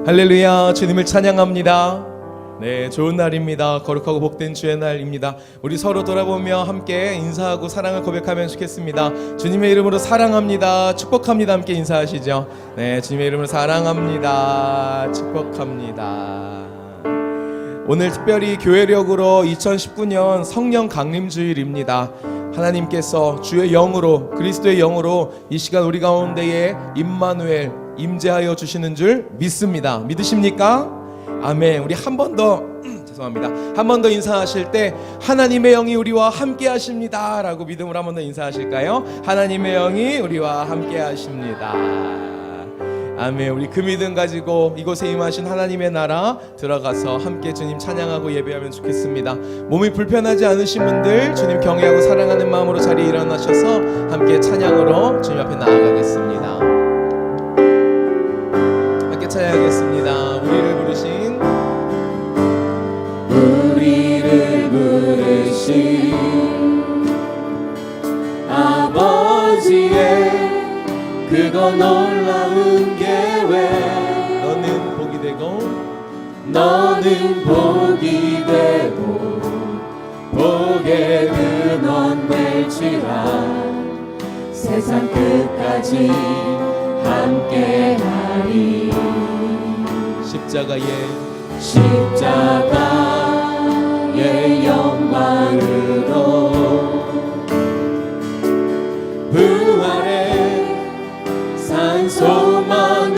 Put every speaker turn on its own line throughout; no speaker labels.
할렐루야, 주님을 찬양합니다. 네, 좋은 날입니다. 거룩하고 복된 주의 날입니다. 우리 서로 돌아보며 함께 인사하고 사랑을 고백하면 좋겠습니다. 주님의 이름으로 사랑합니다, 축복합니다. 함께 인사하시죠. 네, 주님의 이름으로 사랑합니다, 축복합니다. 오늘 특별히 교회력으로 2019년 성령 강림주일입니다. 하나님께서 주의 영으로, 그리스도의 영으로 이 시간 우리 가운데에 임마누엘 임재하여 주시는 줄 믿습니다. 믿으십니까? 아멘. 우리 한 번 더 죄송합니다. 한 번 더 인사하실 때 하나님의 영이 우리와 함께 하십니다 라고 믿음으로 한 번 더 인사하실까요? 하나님의 영이 우리와 함께 하십니다. 아멘. 우리 그 믿음 가지고 이곳에 임하신 하나님의 나라 들어가서 함께 주님 찬양하고 예배하면 좋겠습니다. 몸이 불편하지 않으신 분들 주님 경외하고 사랑하는 마음으로 자리에 일어나셔서 함께 찬양으로 주님 앞에 나아가겠습니다. 함께 찬양하겠습니다. 우리를 부르신 아버지의 그거 놀라운 계획, 너는 복이 되고 복의 근원 될지라 세상 끝까지 함께하리. 십자가의 영광으로 부활의 산소만으로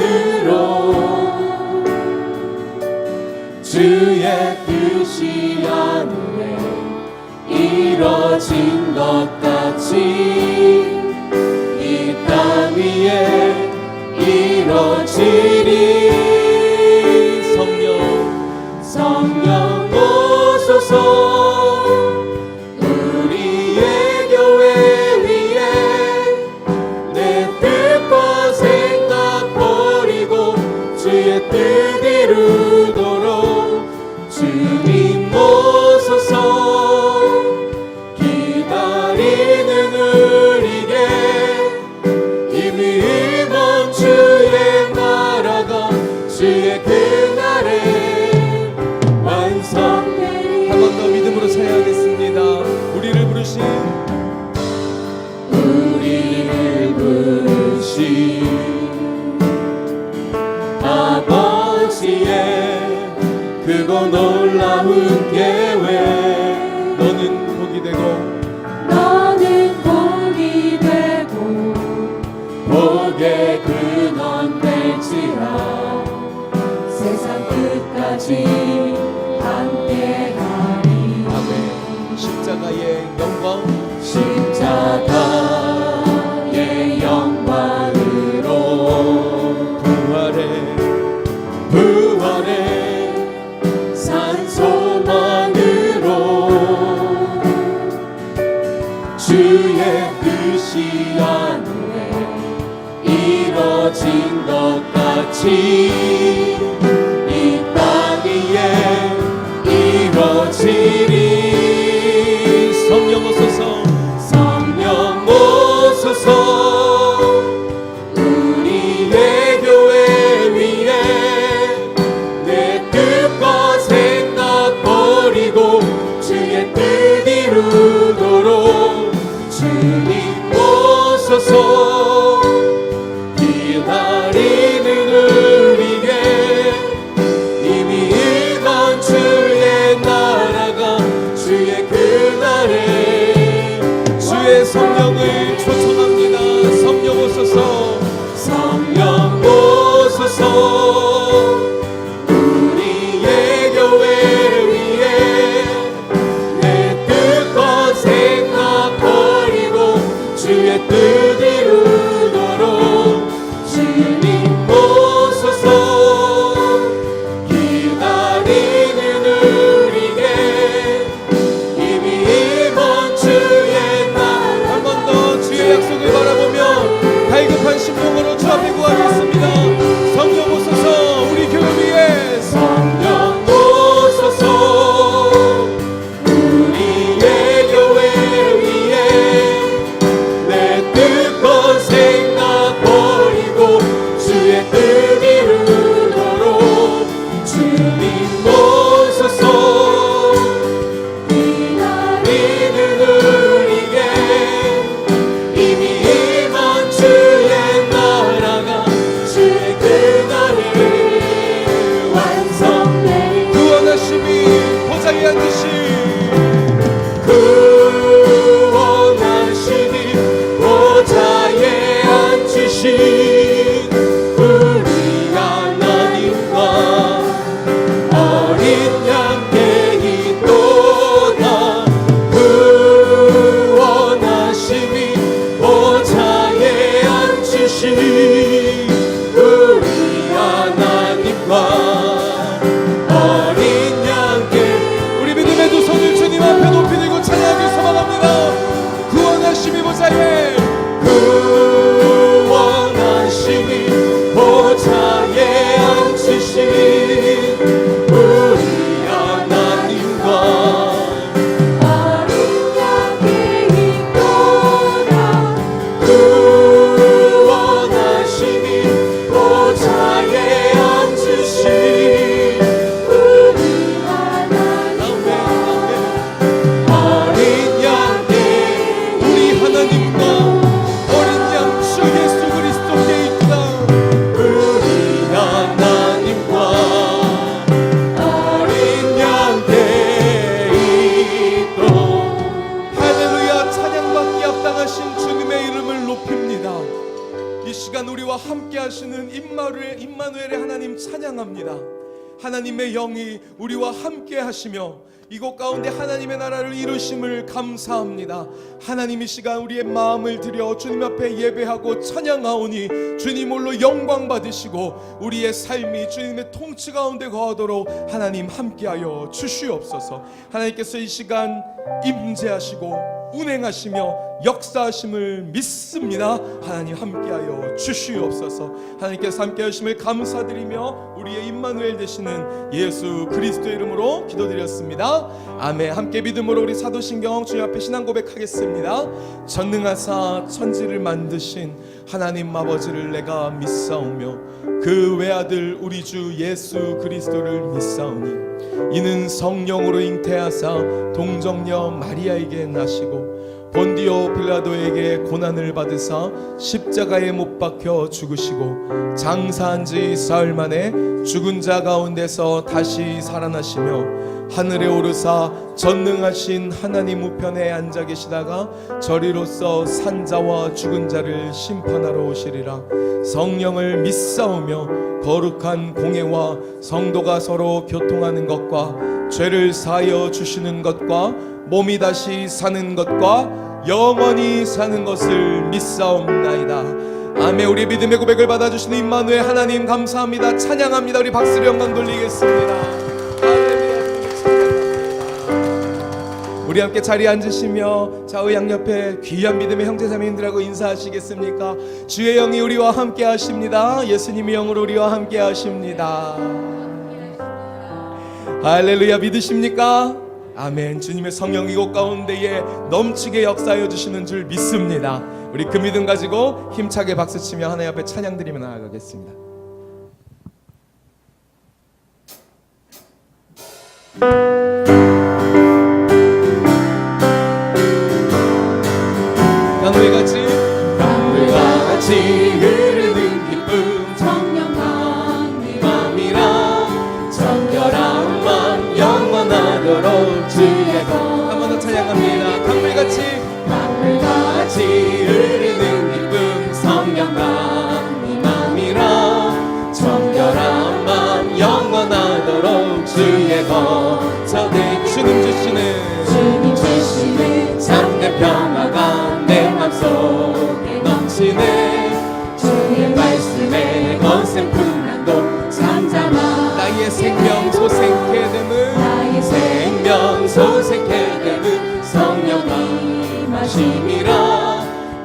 주의 뜻이 하늘에 이뤄진 것 같이 이 땅 위에 이뤄지리. 성령 오소서 우리의 교회 위에 내 뜻과 생각 버리고 주의 뜻 이루도록 주님 오소서. 기다리는 우리에게 이미 임한 주의 나라가 주의 그날에 한 번 더 믿음으로 찬양하겠습니다. 우리를 부르신 아버지의 그거 놀라운 계획, 너는 복이 되고 복의 근원 될지라 세상 끝까지 함께하리. 아멘. 십자가의 영광으로 부활의 산소만으로 주의 뜻이 하늘에 이뤄진 것 같이 이 땅 위에 이뤄지리. 성령 오소서 우리의 교회 위에 내 뜻과 생각 버리고 주의 뜻 이루도록 주님 오소서. 기다리는 우리에게 이미 임한 주의 나라가 보좌에 앉으신
그 원하시니 보좌에 앉으신 우리 하나님과 어린 양께 있도다. 그 원하시니 보좌에 앉으신 우리 하나님과 어린 양께.
우리 믿음의 두 손을 주님 앞에 높이 들고 찬양하길 소망합니다. 구원하심이 보좌에
그 원하시니 보좌에 앉으신 우리 하나님과 어린 양께 있도다. 그 원하시니 보좌에 앉으신 우리 하나님과 어린 양께.
우리 하나님과 어린 양 주 예수 그리스도께 있다.
우리 하나님과 어린 양께 있도.
할렐루야. 찬양받기 합당하신 주님의 이름을 높입니다. 이 시간 우리와 함께 하시는 임마누엘의 하나님 찬양합니다. 하나님의 영이 우리와 함께 하시며 이곳 가운데 하나님의 나라를 이루심을 감사합니다. 하나님 이 시간 우리의 마음을 들여 주님 앞에 예배하고 찬양하오니 주님 홀로 영광 받으시고 우리의 삶이 주님의 통치 가운데 거하도록 하나님 함께하여 주시옵소서. 하나님께서 이 시간 임재하시고 운행하시며 역사하심을 믿습니다. 하나님 함께하여 주시옵소서. 하나님께서 함께하심을 감사드리며 우리의 임마누엘 되시는 예수 그리스도의 이름으로 기도드렸습니다. 아멘. 함께 믿음으로 우리 사도신경 주님 앞에 신앙 고백하겠습니다. 전능하사 천지를 만드신 하나님 아버지를 내가 믿사오며 그 외아들 우리 주 예수 그리스도를 믿사오니 이는 성령으로 잉태하사 동정녀 마리아에게 나시고 본디오 빌라도에게 고난을 받으사 십자가에 못 박혀 죽으시고 장사한 지 사흘 만에 죽은 자 가운데서 다시 살아나시며 하늘에 오르사 전능하신 하나님 우편에 앉아 계시다가 저리로서 산자와 죽은 자를 심판하러 오시리라. 성령을 믿사오며 거룩한 공예와 성도가 서로 교통하는 것과 죄를 사하여 주시는 것과 몸이 다시 사는 것과 영원히 사는 것을 믿사옵나이다. 아멘. 우리 믿음의 고백을 받아주시는 임마누엘 하나님 감사합니다. 찬양합니다. 우리 박수로 영광 돌리겠습니다. 할렐루야. 찬양합니다. 우리 함께 자리에 앉으시며 좌우 양옆에 귀한 믿음의 형제자매님들하고 인사하시겠습니까? 주의 영이 우리와 함께 하십니다. 예수님의 영으로 우리와 함께 하십니다. 할렐루야. 믿으십니까? 아멘. 주님의 성령 이곳 가운데에 넘치게 역사하여 주시는 줄 믿습니다. 우리 그 믿음 가지고 힘차게 박수치며 하나님 앞에 찬양 드리며 나아가겠습니다.
강물과 같이 흐르는 기쁨 청량한 네 맘이라 정결한 맘 영원하도록 주의 것.
한 번 더 찬양합니다. 강물같이
흐르는 기쁨 성령만 네 맘이라 정결한 맘 영원하도록 주의 거처들.
주님 주시는
참된 평화가 내 맘속에 넘치네. 주의 말씀에 거센 풍랑도 잠잠하.
나의 생명 소생케 됨은
성령이 마심이라.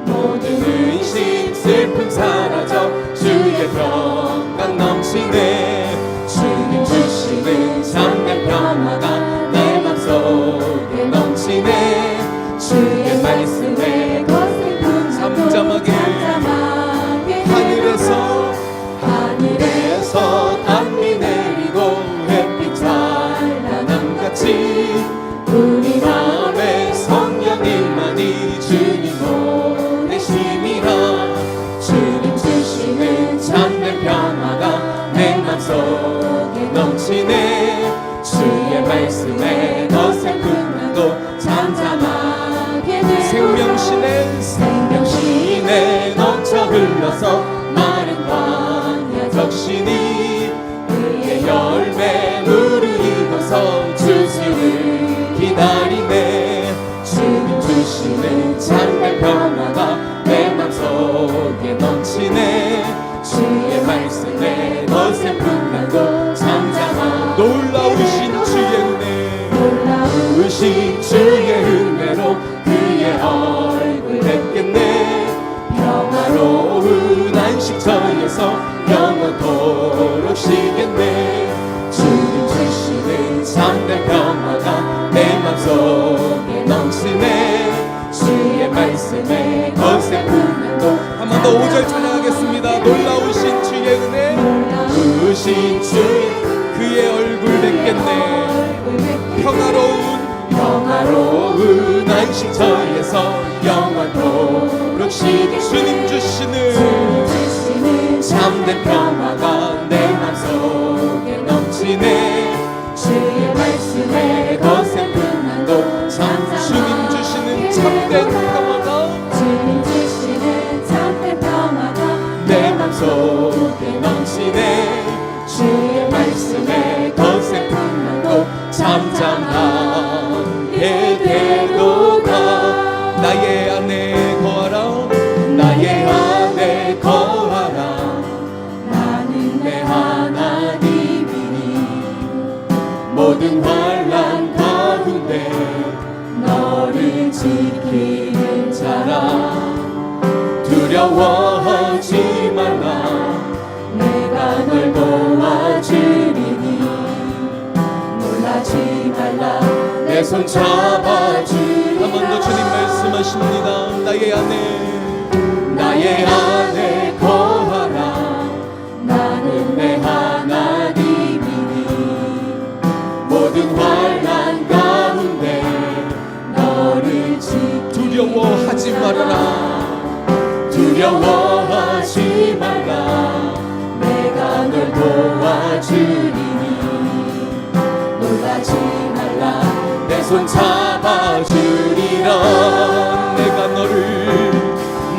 모든 의심 슬픔 사라져 주의 평강 넘치네. 주님 주시는 참된 평화가 내 맘속에 넘치네. 주의 말씀에 거센 풍랑도
잠잠하게
하늘에서 단비 내리고 햇빛 찬란함 같이 우리 마음에 성령님만이 주님 보내심이라. 주님 주시는 참된 평화가 내 맘속에 넘치네. 주의 말씀에 풍랑도 잠잠하게 되고
생명신에
넘쳐 흘러서 마른 광야 적시니 그의 열매 무르익어서 주시를 기다리네. 주님 주시는 참된 평화가 내 맘속에 넘치네. 주의 말씀에 거센 풍랑도 잠잠하게
놀라우신 주의 은혜
놀라우신 주의 은혜로 그의 얼굴 뵙겠네. 평화로운 안식처에서 영원토록 쉬겠네. 주님 주시는 참된 평화가 내 맘속에 넘치네. 주의 말씀에 거센 풍랑도
한 번 더 5절 찬양하겠습니다. 놀라우신 주의 은혜
놀라우신 주의
그의 얼굴 뵙겠네.
평화로운 안식처에서 영원토록 쉬게.
주님 주시는
참된 평화가 내 맘속에 넘치네. 주의 말씀에 거센 풍랑도
주님 주시는 참된 평화가
주님 주시는 참된 평화가 내 맘속에 넘치네. 주의 말씀에 거센 풍랑도 잠잠하게 되도다.
나의 안에 거하라
나의 안에 거하라. 나는 내 하나님이니 모든 환난 가운데 너를 지키는 자라. 두려워하지 말라. 내가 널 도와주리니 놀라지 말라. 내 손 잡아주리라.
한 번 더 주님 말씀하십니다.
나의 안에 거하라. 나는 내 하나님이니 모든 환난 가운데 너를 지키는
두려워하지 말아라.
두려워하지 말라. 내가 널 도와주리니 놀라지 말라. 내 손 잡아주리라.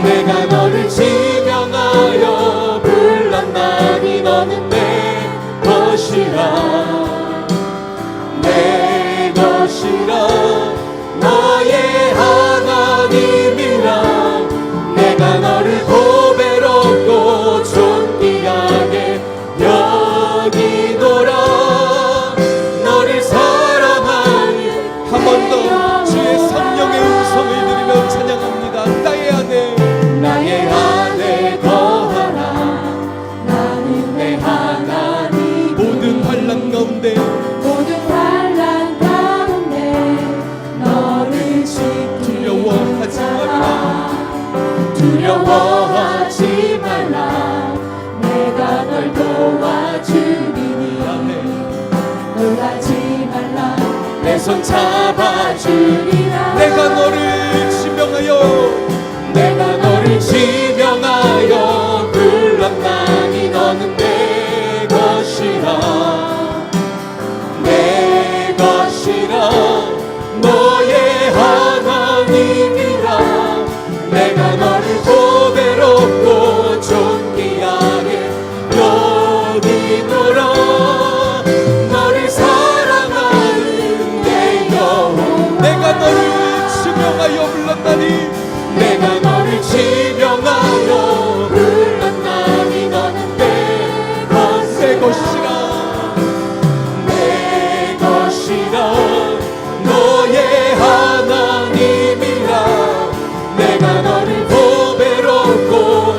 내가 너를 지명하여 불렀나니 너는 내 것이라. 내 것이라. 너의 하나님이라. 내가 너를 보배롭고 존귀하게 여기노라. 너를 사랑하는
한 번 더 주의 성령의 음성을 들으며 찬양합니다.
나의 안에 거하라. 나는 내 하나님
모든 환난 가운데
너를 지키는
두려워하지 말라.
두려워하지 말라. 내가 널 도와주리니 놀라지 말라. 내 손 잡아주리라.
내가 너를
지명하여 불렀나니 너는 내 것이라. 내 것이라. 너의 하나님이라. 내가 너를 보배롭고 존귀하게 여기노라. 너를 사랑하는 내 영혼.
내가 너를 지명하여 불렀나니
내가 너를 지명하여 불렀나니 너는 내 것이라. 내 것이라. 너의 하나님이라. 내가 너를 보배롭고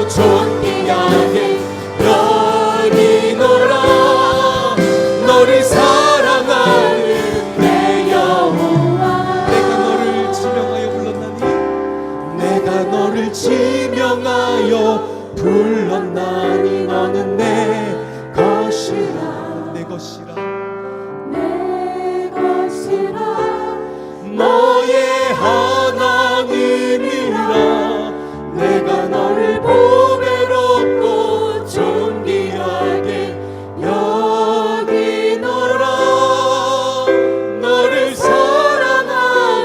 존귀하게 여기노라. 너를 사랑하는 내 여호와.
내가 너를 지명하여 불렀나니
내가 너를 지명하여 불렀나니 너는 내 것이라.
내 것이라.
내 것이라. 너의 하나님이라. 내가 너를 보배롭고 존귀하게 여기노라. 너를 사랑하는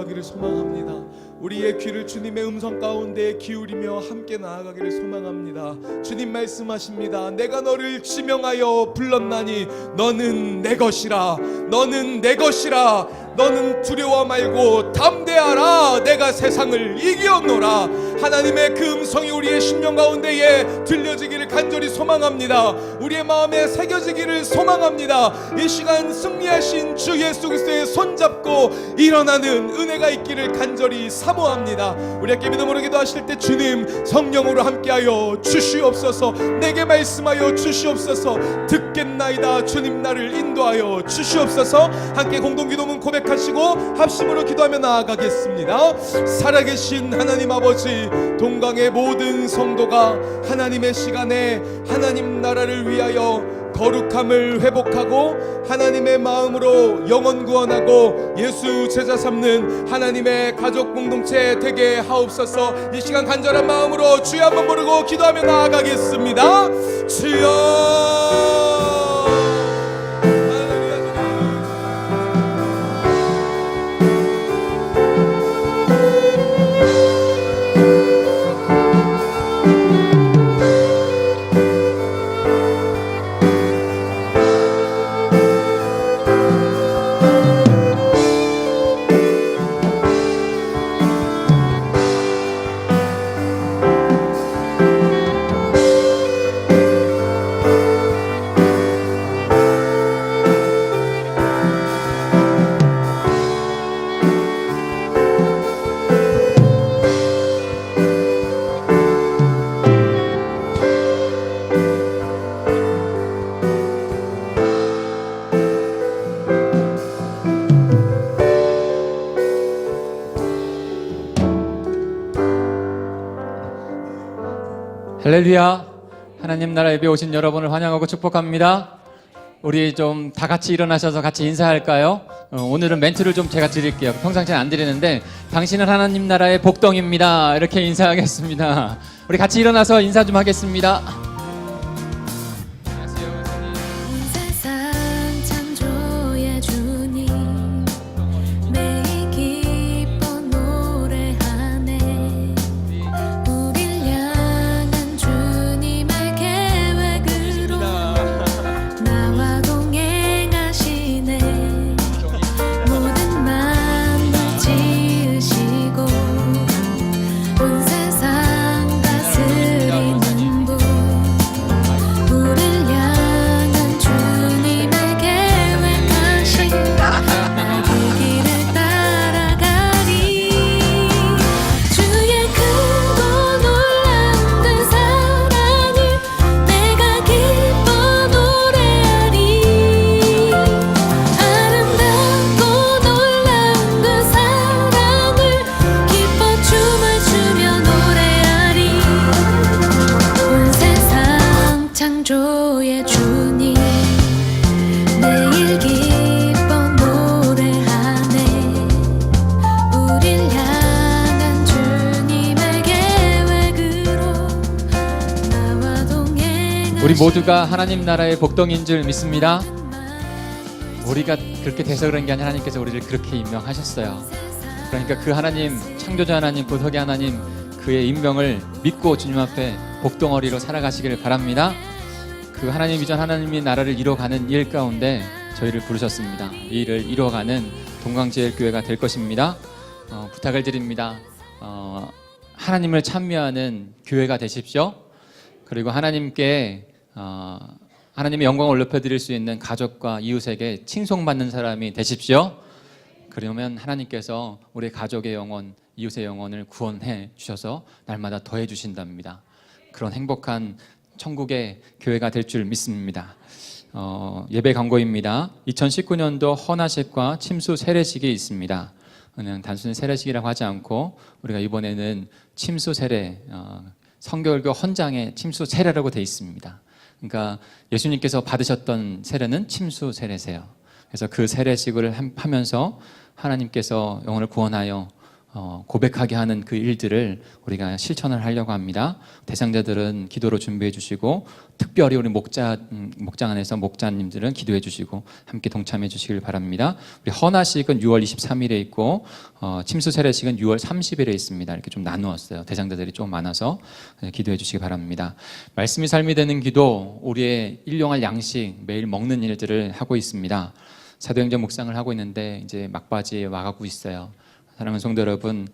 나아가기를 소망합니다. 우리의 귀를 주님의 음성 가운데 기울이며 함께 나아가기를 소망합니다. 주님 말씀하십니다. 내가 너를 지명하여 불렀나니 너는 내 것이라. 너는 내 것이라. 너는 두려워 말고 담대하라. 내가 세상을 이기었노라. 하나님의 그 음성이 우리의 심령 가운데에 들려지기를 간절히 소망합니다. 우리의 마음에 새겨지기를 소망합니다. 이 시간 승리하신 주 예수 그리스도의 손잡고 일어나는 은혜가 있기를 간절히 사모합니다. 우리 함께 믿음으로 기도하실 때 주님 성령으로 함께하여 주시옵소서. 내게 말씀하여 주시옵소서. 듣겠나이다. 주님 나를 인도하여 주시옵소서. 함께 공동기도문 고백하시고 합심으로 기도하며 나아가겠습니다. 살아계신 하나님 아버지, 동강의 모든 성도가 하나님의 시간에 하나님 나라를 위하여 거룩함을 회복하고 하나님의 마음으로 영혼 구원하고 예수 제자 삼는 하나님의 가족 공동체 되게 하옵소서. 이 시간 간절한 마음으로 주여 한번 부르고 기도하며 나아가겠습니다. 주여.
할렐루야. 하나님 나라 예배 오신 여러분을 환영하고 축복합니다. 우리 좀 다 같이 일어나셔서 같이 인사할까요? 오늘은 멘트를 좀 제가 드릴게요. 평상시에 안 드리는데 당신은 하나님 나라의 복덩입니다. 이렇게 인사하겠습니다. 우리 같이 일어나서 인사 좀 하겠습니다.
온 세상 창조의 주님 매일 기뻐 노래하네. 우릴 향한 주님의 계획으로 나와 동행하시네. 모든 만물 지으시고 온 세상 다스리는 분, 우릴 향한 주님의 계획하신 나 그 길을 따라가리. 주의 크고 놀라운 그 사랑을 내가 기뻐 노래하리. 아름답고 놀라운 그 사랑을 기뻐 춤을 추며 노래하리. 온 세상 창조의 주님 매일 기뻐 노래하네. 우릴 향한 주님의 계획으로 나와 동행하시는
우리 모두가 하나님 나라의 복덩인 줄 믿습니다. 우리가 그렇게 돼서 그런 게 아니라 하나님께서 우리를 그렇게 임명하셨어요. 그러니까 그 하나님, 창조자 하나님, 보석의 하나님, 그의 임명을 믿고 주님 앞에 복덩어리로 살아가시기를 바랍니다. 그 하나님 이전 하나님이 나라를 이뤄가는 일 가운데 저희를 부르셨습니다. 이 일을 이뤄가는 동강제일교회가 될 것입니다. 부탁을 드립니다. 하나님을 찬미하는 교회가 되십시오. 그리고 하나님께 하나님의 영광을 높여드릴 수 있는 가족과 이웃에게 칭송받는 사람이 되십시오. 그러면 하나님께서 우리 가족의 영혼, 이웃의 영혼을 구원해 주셔서 날마다 더해 주신답니다. 그런 행복한 천국의 교회가 될 줄 믿습니다. 예배 광고입니다. 2019년도 헌화식과 침수 세례식이 있습니다. 그냥 단순히 세례식이라고 하지 않고 우리가 이번에는 침수 세례, 성결교 헌장의 침수 세례라고 되어 있습니다. 그러니까 예수님께서 받으셨던 세례는 침수 세례세요. 그래서 그 세례식을 하면서 하나님께서 영혼을 구원하여 고백하게 하는 그 일들을 우리가 실천을 하려고 합니다. 대상자들은 기도로 준비해 주시고, 특별히 우리 목장 안에서 목자님들은 기도해 주시고 함께 동참해 주시길 바랍니다. 우리 헌화식은 6월 23일에 있고 침수 세례식은 6월 30일에 있습니다. 이렇게 좀 나누었어요. 대상자들이 좀 많아서 기도해 주시기 바랍니다. 말씀이 삶이 되는 기도, 우리의 일용할 양식, 매일 먹는 일들을 하고 있습니다. 사도행전 묵상을 하고 있는데 이제 막바지에 와가고 있어요. 사랑하는 성도 여러분,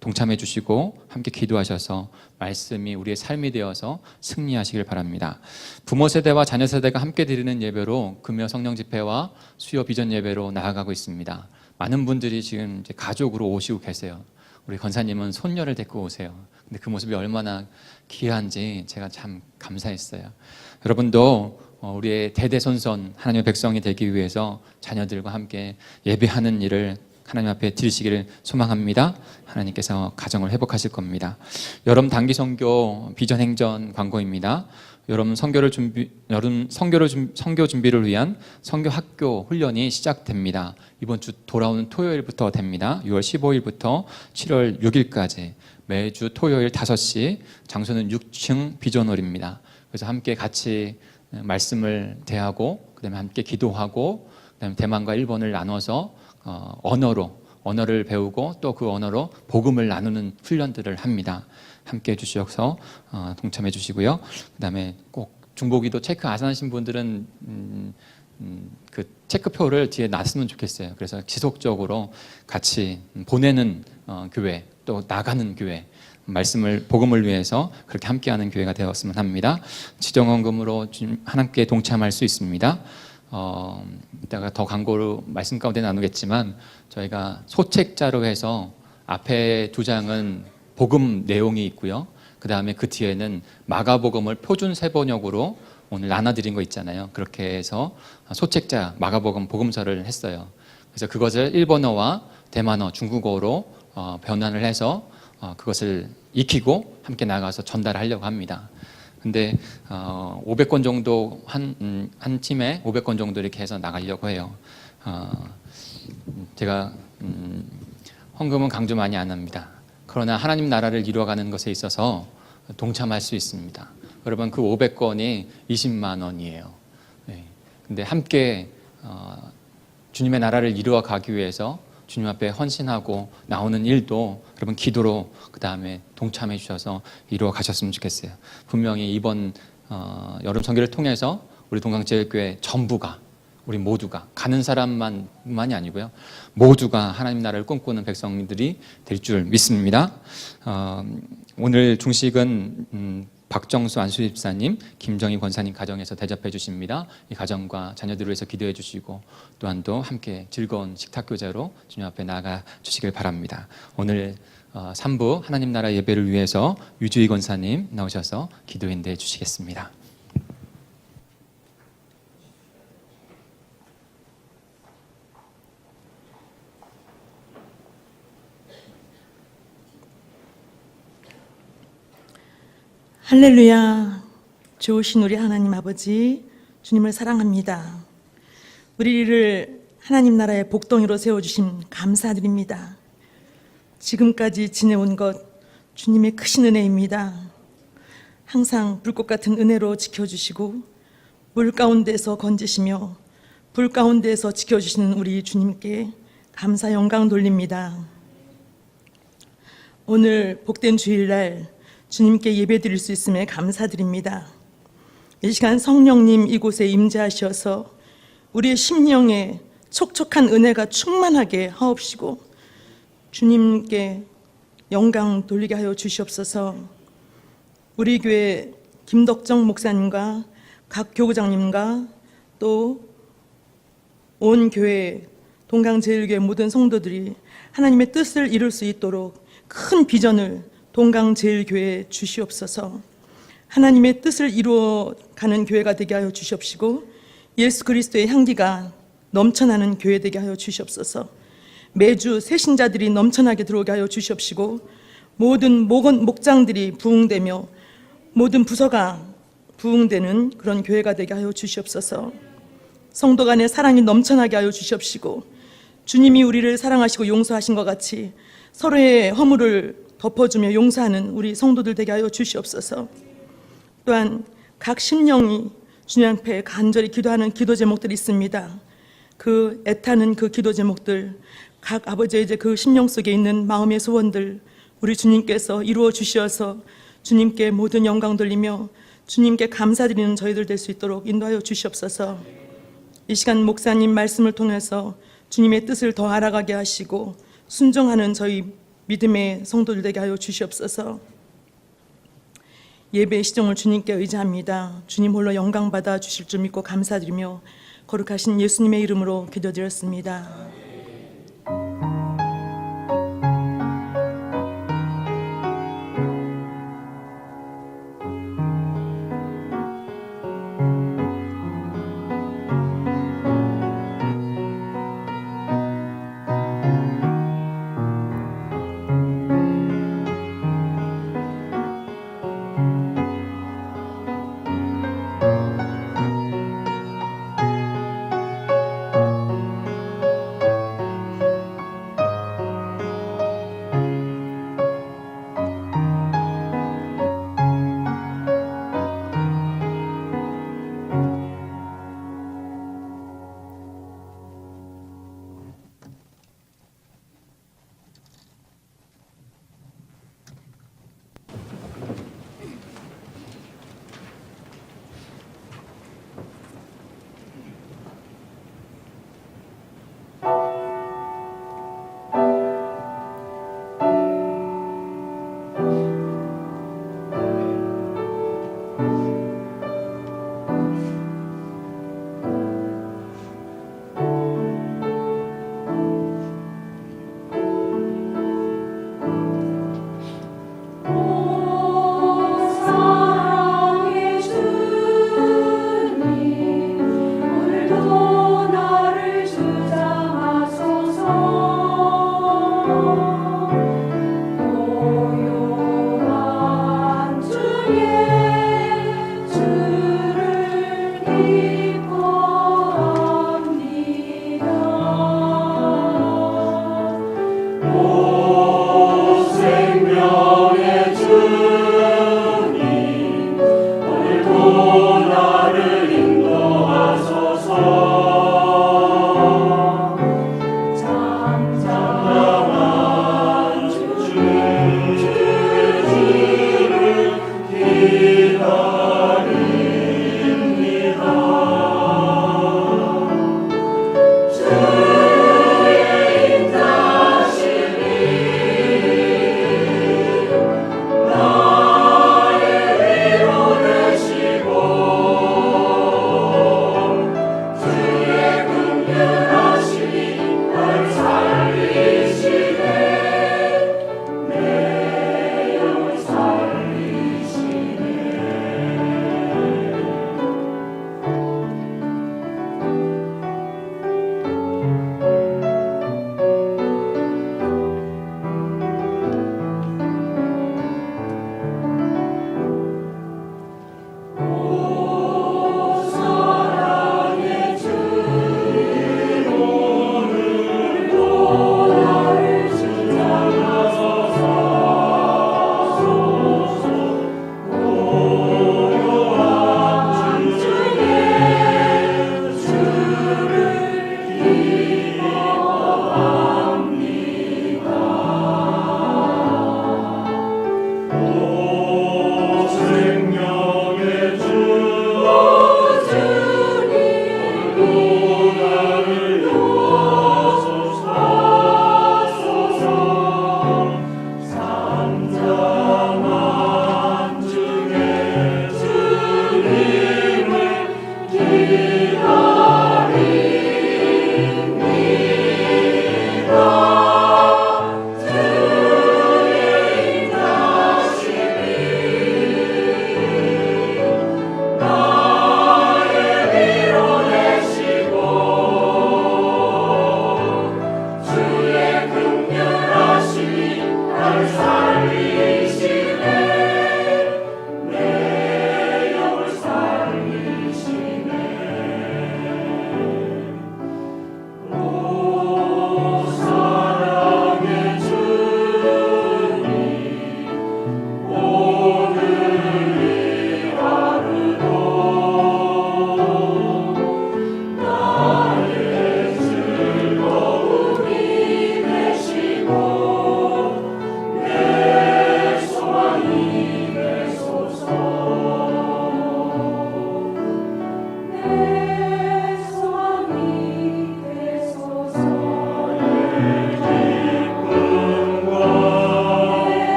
동참해 주시고 함께 기도하셔서 말씀이 우리의 삶이 되어서 승리하시길 바랍니다. 부모 세대와 자녀 세대가 함께 드리는 예배로 금요 성령 집회와 수요 비전 예배로 나아가고 있습니다. 많은 분들이 지금 이제 가족으로 오시고 계세요. 우리 권사님은 손녀를 데리고 오세요. 근데 그 모습이 얼마나 귀한지 제가 참 감사했어요. 여러분도 우리의 대대손손 하나님의 백성이 되기 위해서 자녀들과 함께 예배하는 일을 하나님 앞에 드리시기를 소망합니다. 하나님께서 가정을 회복하실 겁니다. 여름 단기 선교 비전 행전 광고입니다. 여름 선교 준비를 위한 선교 학교 훈련이 시작됩니다. 이번 주 돌아오는 토요일부터 됩니다. 6월 15일부터 7월 6일까지 매주 토요일 5시, 장소는 6층 비전홀입니다. 그래서 함께 같이 말씀을 대하고, 그다음에 함께 기도하고, 그다음에 대만과 일본을 나눠서 언어를 배우고 또 그 언어로 복음을 나누는 훈련들을 합니다. 함께 해주셔서 동참해 주시고요. 그다음에 꼭 중보기도 체크 안 하신 분들은 그 체크표를 뒤에 놨으면 좋겠어요. 그래서 지속적으로 같이 보내는 교회, 또 나가는 교회, 복음을 위해서 그렇게 함께하는 교회가 되었으면 합니다. 지정헌금으로 하나님께 동참할 수 있습니다. 이따가 더 광고로 말씀 가운데 나누겠지만, 저희가 소책자로 해서 앞에 2장은 복음 내용이 있고요. 그 다음에 그 뒤에는 마가복음을 표준 세번역으로 오늘 나눠드린 거 있잖아요. 그렇게 해서 소책자 마가복음 복음서를 했어요. 그래서 그것을 일본어와 대만어, 중국어로 변환을 해서 그것을 익히고 함께 나가서 전달하려고 합니다. 근데 500권 정도 한 팀에 500권 정도 이렇게 해서 나가려고 해요. 제가 헌금은 강조 많이 안 합니다. 그러나 하나님 나라를 이루어가는 것에 있어서 동참할 수 있습니다. 여러분, 그 500권이 20만 원이에요. 네. 근데 함께 주님의 나라를 이루어가기 위해서 주님 앞에 헌신하고 나오는 일도 여러분 기도로 그 다음에 동참해 주셔서 이루어 가셨으면 좋겠어요. 분명히 이번 여름 선교를 통해서 우리 동강제일교회 전부가, 우리 모두가, 가는 사람만이 아니고요, 모두가 하나님 나라를 꿈꾸는 백성들이 될 줄 믿습니다. 오늘 중식은 박정수 안수집사님, 김정희 권사님 가정에서 대접해 주십니다. 이 가정과 자녀들을 위해서 기도해 주시고 또한 또 함께 즐거운 식탁교제로 주님 앞에 나아가 주시길 바랍니다. 오늘 3부 하나님 나라 예배를 위해서 유주희 권사님 나오셔서 기도 인도해 주시겠습니다.
할렐루야. 좋으신 우리 하나님 아버지, 주님을 사랑합니다. 우리를 하나님 나라의 복덩이로 세워주심 감사드립니다. 지금까지 지내온 것 주님의 크신 은혜입니다. 항상 불꽃 같은 은혜로 지켜주시고 물 가운데서 건지시며 불 가운데서 지켜주시는 우리 주님께 감사 영광 돌립니다. 오늘 복된 주일날 주님께 예배드릴 수 있음에 감사드립니다. 이 시간 성령님 이곳에 임재하셔서 우리의 심령에 촉촉한 은혜가 충만하게 하옵시고 주님께 영광 돌리게 하여 주시옵소서. 우리 교회 김덕정 목사님과 각 교구장님과 또 온 교회 동강제일교회 모든 성도들이 하나님의 뜻을 이룰 수 있도록 큰 비전을 동강제일교회에 주시옵소서. 하나님의 뜻을 이루어가는 교회가 되게 하여 주시옵시고 예수 그리스도의 향기가 넘쳐나는 교회 되게 하여 주시옵소서. 매주 새신자들이 넘쳐나게 들어오게 하여 주시옵시고 모든 목장들이 부흥되며 모든 부서가 부흥되는 그런 교회가 되게 하여 주시옵소서. 성도 간의 사랑이 넘쳐나게 하여 주시옵시고 주님이 우리를 사랑하시고 용서하신 것 같이 서로의 허물을 덮어주며 용서하는 우리 성도들 되게 하여 주시옵소서. 또한 각 심령이 주님 앞에 간절히 기도하는 기도 제목들이 있습니다. 그 애타는 그 기도 제목들, 각 아버지의 이제 그 심령 속에 있는 마음의 소원들 우리 주님께서 이루어 주시어서 주님께 모든 영광 돌리며 주님께 감사드리는 저희들 될 수 있도록 인도하여 주시옵소서. 이 시간 목사님 말씀을 통해서 주님의 뜻을 더 알아가게 하시고 순종하는 저희 믿음의 성도들 되게 하여 주시옵소서. 예배의 시종을 주님께 의지합니다. 주님 홀로 영광 받아 주실 줄 믿고 감사드리며 거룩하신 예수님의 이름으로 기도드렸습니다.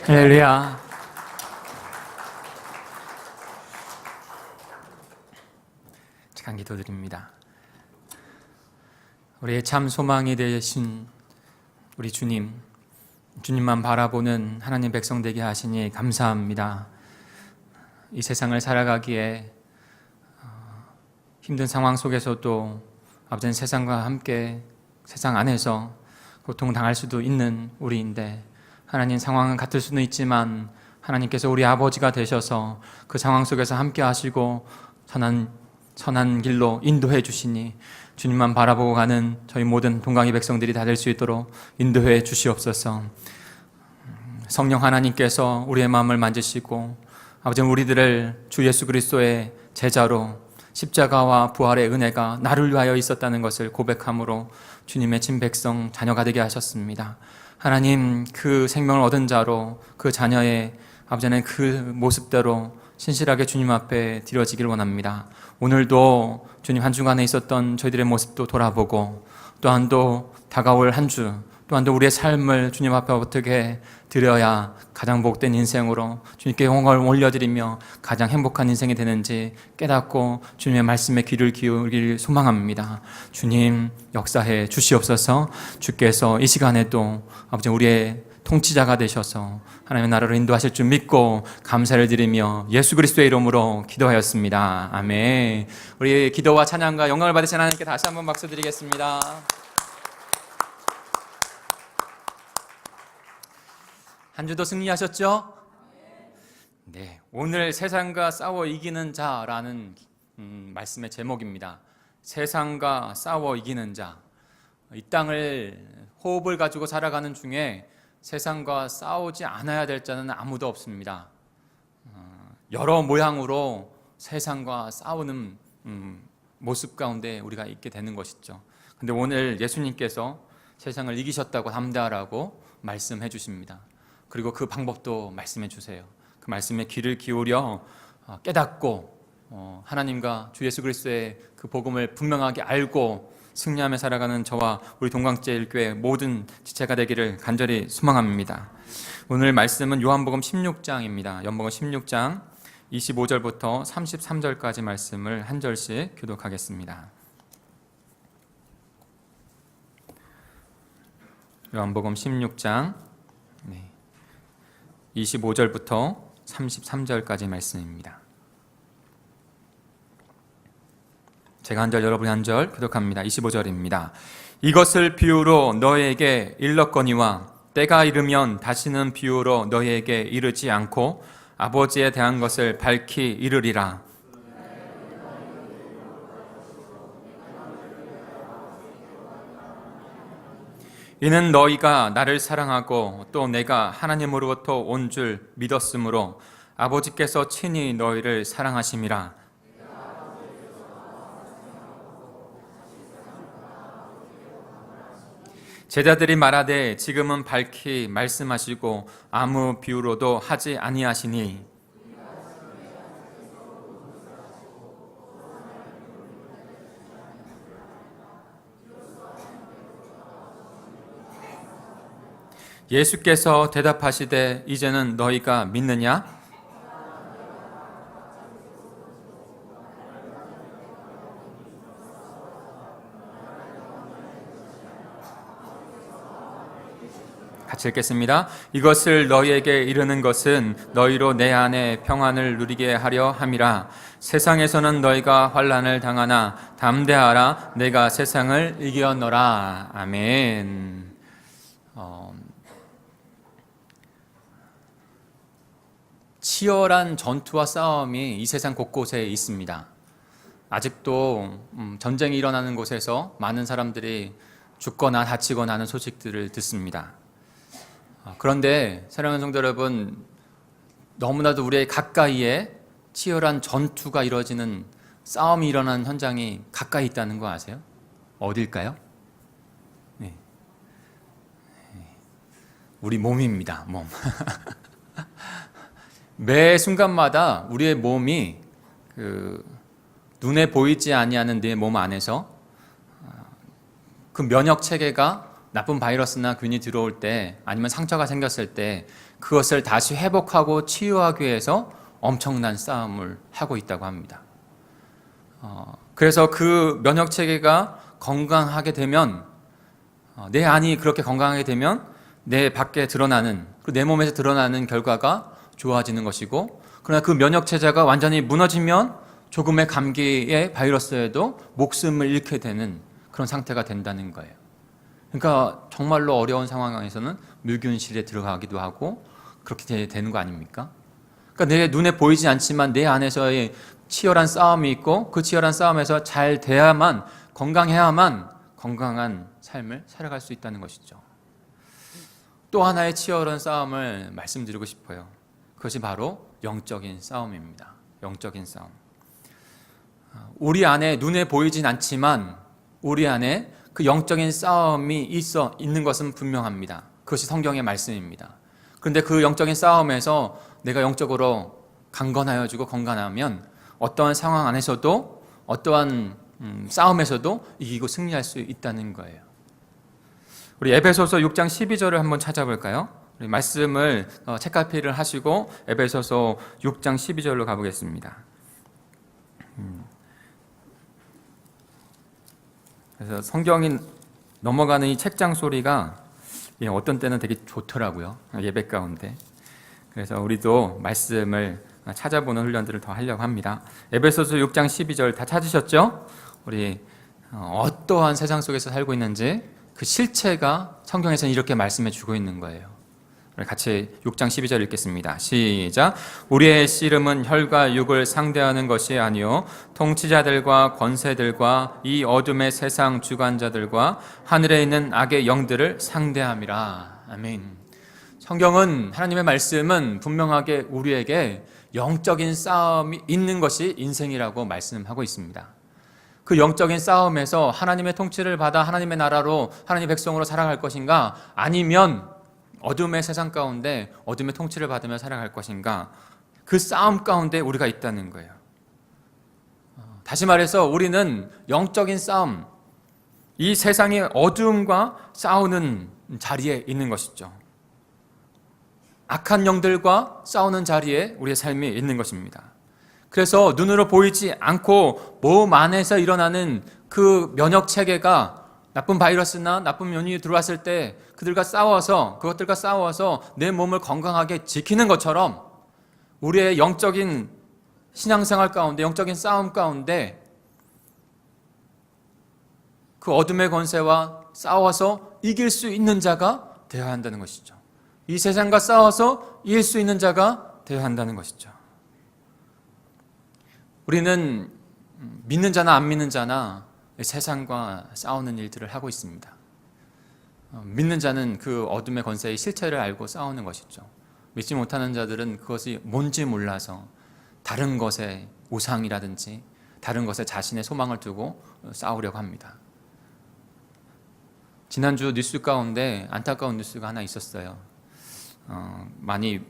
할렐루야. 착한 기도드립니다. 우리의 참 소망이 되신 우리 주님, 주님만 바라보는 하나님 백성 되게 하시니 감사합니다. 이 세상을 살아가기에 힘든 상황 속에서도 아버지는 세상과 함께 세상 안에서 고통당할 수도 있는 우리인데, 하나님 상황은 같을 수는 있지만 하나님께서 우리 아버지가 되셔서 그 상황 속에서 함께 하시고 선한 길로 인도해 주시니 주님만 바라보고 가는 저희 모든 동강의 백성들이 다 될 수 있도록 인도해 주시옵소서. 성령 하나님께서 우리의 마음을 만지시고 아버지 우리들을 주 예수 그리스도의 제자로 십자가와 부활의 은혜가 나를 위하여 있었다는 것을 고백함으로 주님의 친백성 자녀가 되게 하셨습니다. 하나님, 그 생명을 얻은 자로 그 자녀의 아버지는 그 모습대로 신실하게 주님 앞에 드려지길 원합니다. 오늘도 주님 한 주간에 있었던 저희들의 모습도 돌아보고, 또한 또 다가올 한 주, 또한 또 우리의 삶을 주님 앞에 어떻게 드려야 가장 복된 인생으로 주님께 영광을 올려드리며 가장 행복한 인생이 되는지 깨닫고 주님의 말씀에 귀를 기울이길 소망합니다. 주님 역사해 주시옵소서. 주께서 이 시간에도 아버지 우리의 통치자가 되셔서 하나님의 나라로 인도하실 줄 믿고 감사를 드리며 예수 그리스도의 이름으로 기도하였습니다. 아멘. 우리 기도와 찬양과 영광을 받으신 하나님께 다시 한번 박수 드리겠습니다. 한 주도 승리하셨죠? 네, 오늘 세상과 싸워 이기는 자라는 말씀의 제목입니다. 세상과 싸워 이기는 자. 이 땅을 호흡을 가지고 살아가는 중에 세상과 싸우지 않아야 될 자는 아무도 없습니다. 여러 모양으로 세상과 싸우는 모습 가운데 우리가 있게 되는 것이죠. 근데 오늘 예수님께서 세상을 이기셨다고 담대하라고 말씀해 주십니다. 그리고 그 방법도 말씀해 주세요. 그 말씀에 귀를 기울여 깨닫고 하나님과 주 예수 그리스도의 그 복음을 분명하게 알고 승리하며 살아가는 저와 우리 동강제일교회 모든 지체가 되기를 간절히 소망합니다. 오늘 말씀은 요한복음 16장입니다. 요한복음 16장 25절부터 33절까지 말씀을 한 절씩 교독하겠습니다. 요한복음 16장 25절부터 33절까지 말씀입니다. 제가 한 절, 여러분이 한 절 교독합니다. 25절입니다. 이것을 비유로 너희에게 일렀거니와 때가 이르면 다시는 비유로 너희에게 이르지 않고 아버지에 대한 것을 밝히 이르리라. 이는 너희가 나를 사랑하고 또 내가 하나님으로부터 온 줄 믿었으므로 아버지께서 친히 너희를 사랑하심이라. 제자들이 말하되 지금은 밝히 말씀하시고 아무 비유로도 하지 아니하시니 예수께서 대답하시되 이제는 너희가 믿느냐? 같이 읽겠습니다. 이것을 너희에게 이르는 것은 너희로 내 안에 평안을 누리게 하려 함이라. 세상에서는 너희가 환난을 당하나 담대하라. 내가 세상을 이겼노라. 아멘. 치열한 전투와 싸움이 이 세상 곳곳에 있습니다. 아직도 전쟁이 일어나는 곳에서 많은 사람들이 죽거나 다치거나 하는 소식들을 듣습니다. 그런데 사랑하는 성도 여러분, 너무나도 우리의 가까이에 치열한 전투가 이루어지는 싸움이 일어나는 현장이 가까이 있다는 거 아세요? 어딜까요? 네. 우리 몸입니다. 몸. 매 순간마다 우리의 몸이 눈에 보이지 아니하는 내 몸 안에서 그 면역 체계가 나쁜 바이러스나 균이 들어올 때 아니면 상처가 생겼을 때 그것을 다시 회복하고 치유하기 위해서 엄청난 싸움을 하고 있다고 합니다. 그래서 그 면역 체계가 건강하게 되면 내 안이 그렇게 건강하게 되면 내 밖에 드러나는 그리고 내 몸에서 드러나는 결과가 좋아지는 것이고, 그러나 그 면역 체제가 완전히 무너지면 조금의 감기의 바이러스에도 목숨을 잃게 되는 그런 상태가 된다는 거예요. 그러니까 정말로 어려운 상황에서는 물균실에 들어가기도 하고 그렇게 되는 거 아닙니까? 그러니까 내 눈에 보이지 않지만 내 안에서의 치열한 싸움이 있고 그 치열한 싸움에서 잘 돼야만, 건강해야만 건강한 삶을 살아갈 수 있다는 것이죠. 또 하나의 치열한 싸움을 말씀드리고 싶어요. 그것이 바로 영적인 싸움입니다. 영적인 싸움. 우리 안에 눈에 보이진 않지만 우리 안에 그 영적인 싸움이 있는 것은 분명합니다. 그것이 성경의 말씀입니다. 그런데 그 영적인 싸움에서 내가 영적으로 강건하여지고 건강하면 어떠한 상황 안에서도 어떠한 싸움에서도 이기고 승리할 수 있다는 거예요. 우리 에베소서 6장 12절을 한번 찾아볼까요? 우리 말씀을 책갈피를 하시고 에베소서 6장 12절로 가보겠습니다. 그래서 성경이 넘어가는 이 책장 소리가 어떤 때는 되게 좋더라고요. 예배 가운데. 그래서 우리도 말씀을 찾아보는 훈련들을 더 하려고 합니다. 에베소서 6장 12절 다 찾으셨죠? 우리 어떠한 세상 속에서 살고 있는지 그 실체가 성경에서는 이렇게 말씀해 주고 있는 거예요. 같이 6장 12절 읽겠습니다. 시작. 우리의 씨름은 혈과 육을 상대하는 것이 아니요 통치자들과 권세들과 이 어둠의 세상 주관자들과 하늘에 있는 악의 영들을 상대함이라. 아멘. 성경은, 하나님의 말씀은 분명하게 우리에게 영적인 싸움이 있는 것이 인생이라고 말씀하고 있습니다. 그 영적인 싸움에서 하나님의 통치를 받아 하나님의 나라로, 하나님의 백성으로 살아갈 것인가, 아니면 어둠의 세상 가운데 어둠의 통치를 받으며 살아갈 것인가, 그 싸움 가운데 우리가 있다는 거예요. 다시 말해서 우리는 영적인 싸움, 이 세상의 어둠과 싸우는 자리에 있는 것이죠. 악한 영들과 싸우는 자리에 우리의 삶이 있는 것입니다. 그래서 눈으로 보이지 않고 몸 안에서 일어나는 그 면역 체계가 나쁜 바이러스나 나쁜 면이 들어왔을 때 그것들과 싸워서 내 몸을 건강하게 지키는 것처럼 우리의 영적인 신앙생활 가운데, 영적인 싸움 가운데 그 어둠의 권세와 싸워서 이길 수 있는 자가 되어야 한다는 것이죠. 이 세상과 싸워서 이길 수 있는 자가 되어야 한다는 것이죠. 우리는 믿는 자나 안 믿는 자나 세상과 싸우는 일들을 하고 있습니다. 믿는 자는 그 어둠의 권세의 실체를 알고 싸우는 것이죠. 믿지 못하는 자들은 그것이 뭔지 몰라서 다른 것에 우상이라든지 다른 것에 자신의 소망을 두고 싸우려고 합니다. 지난주 뉴스 가운데 안타까운 뉴스가 하나 있었어요. 많이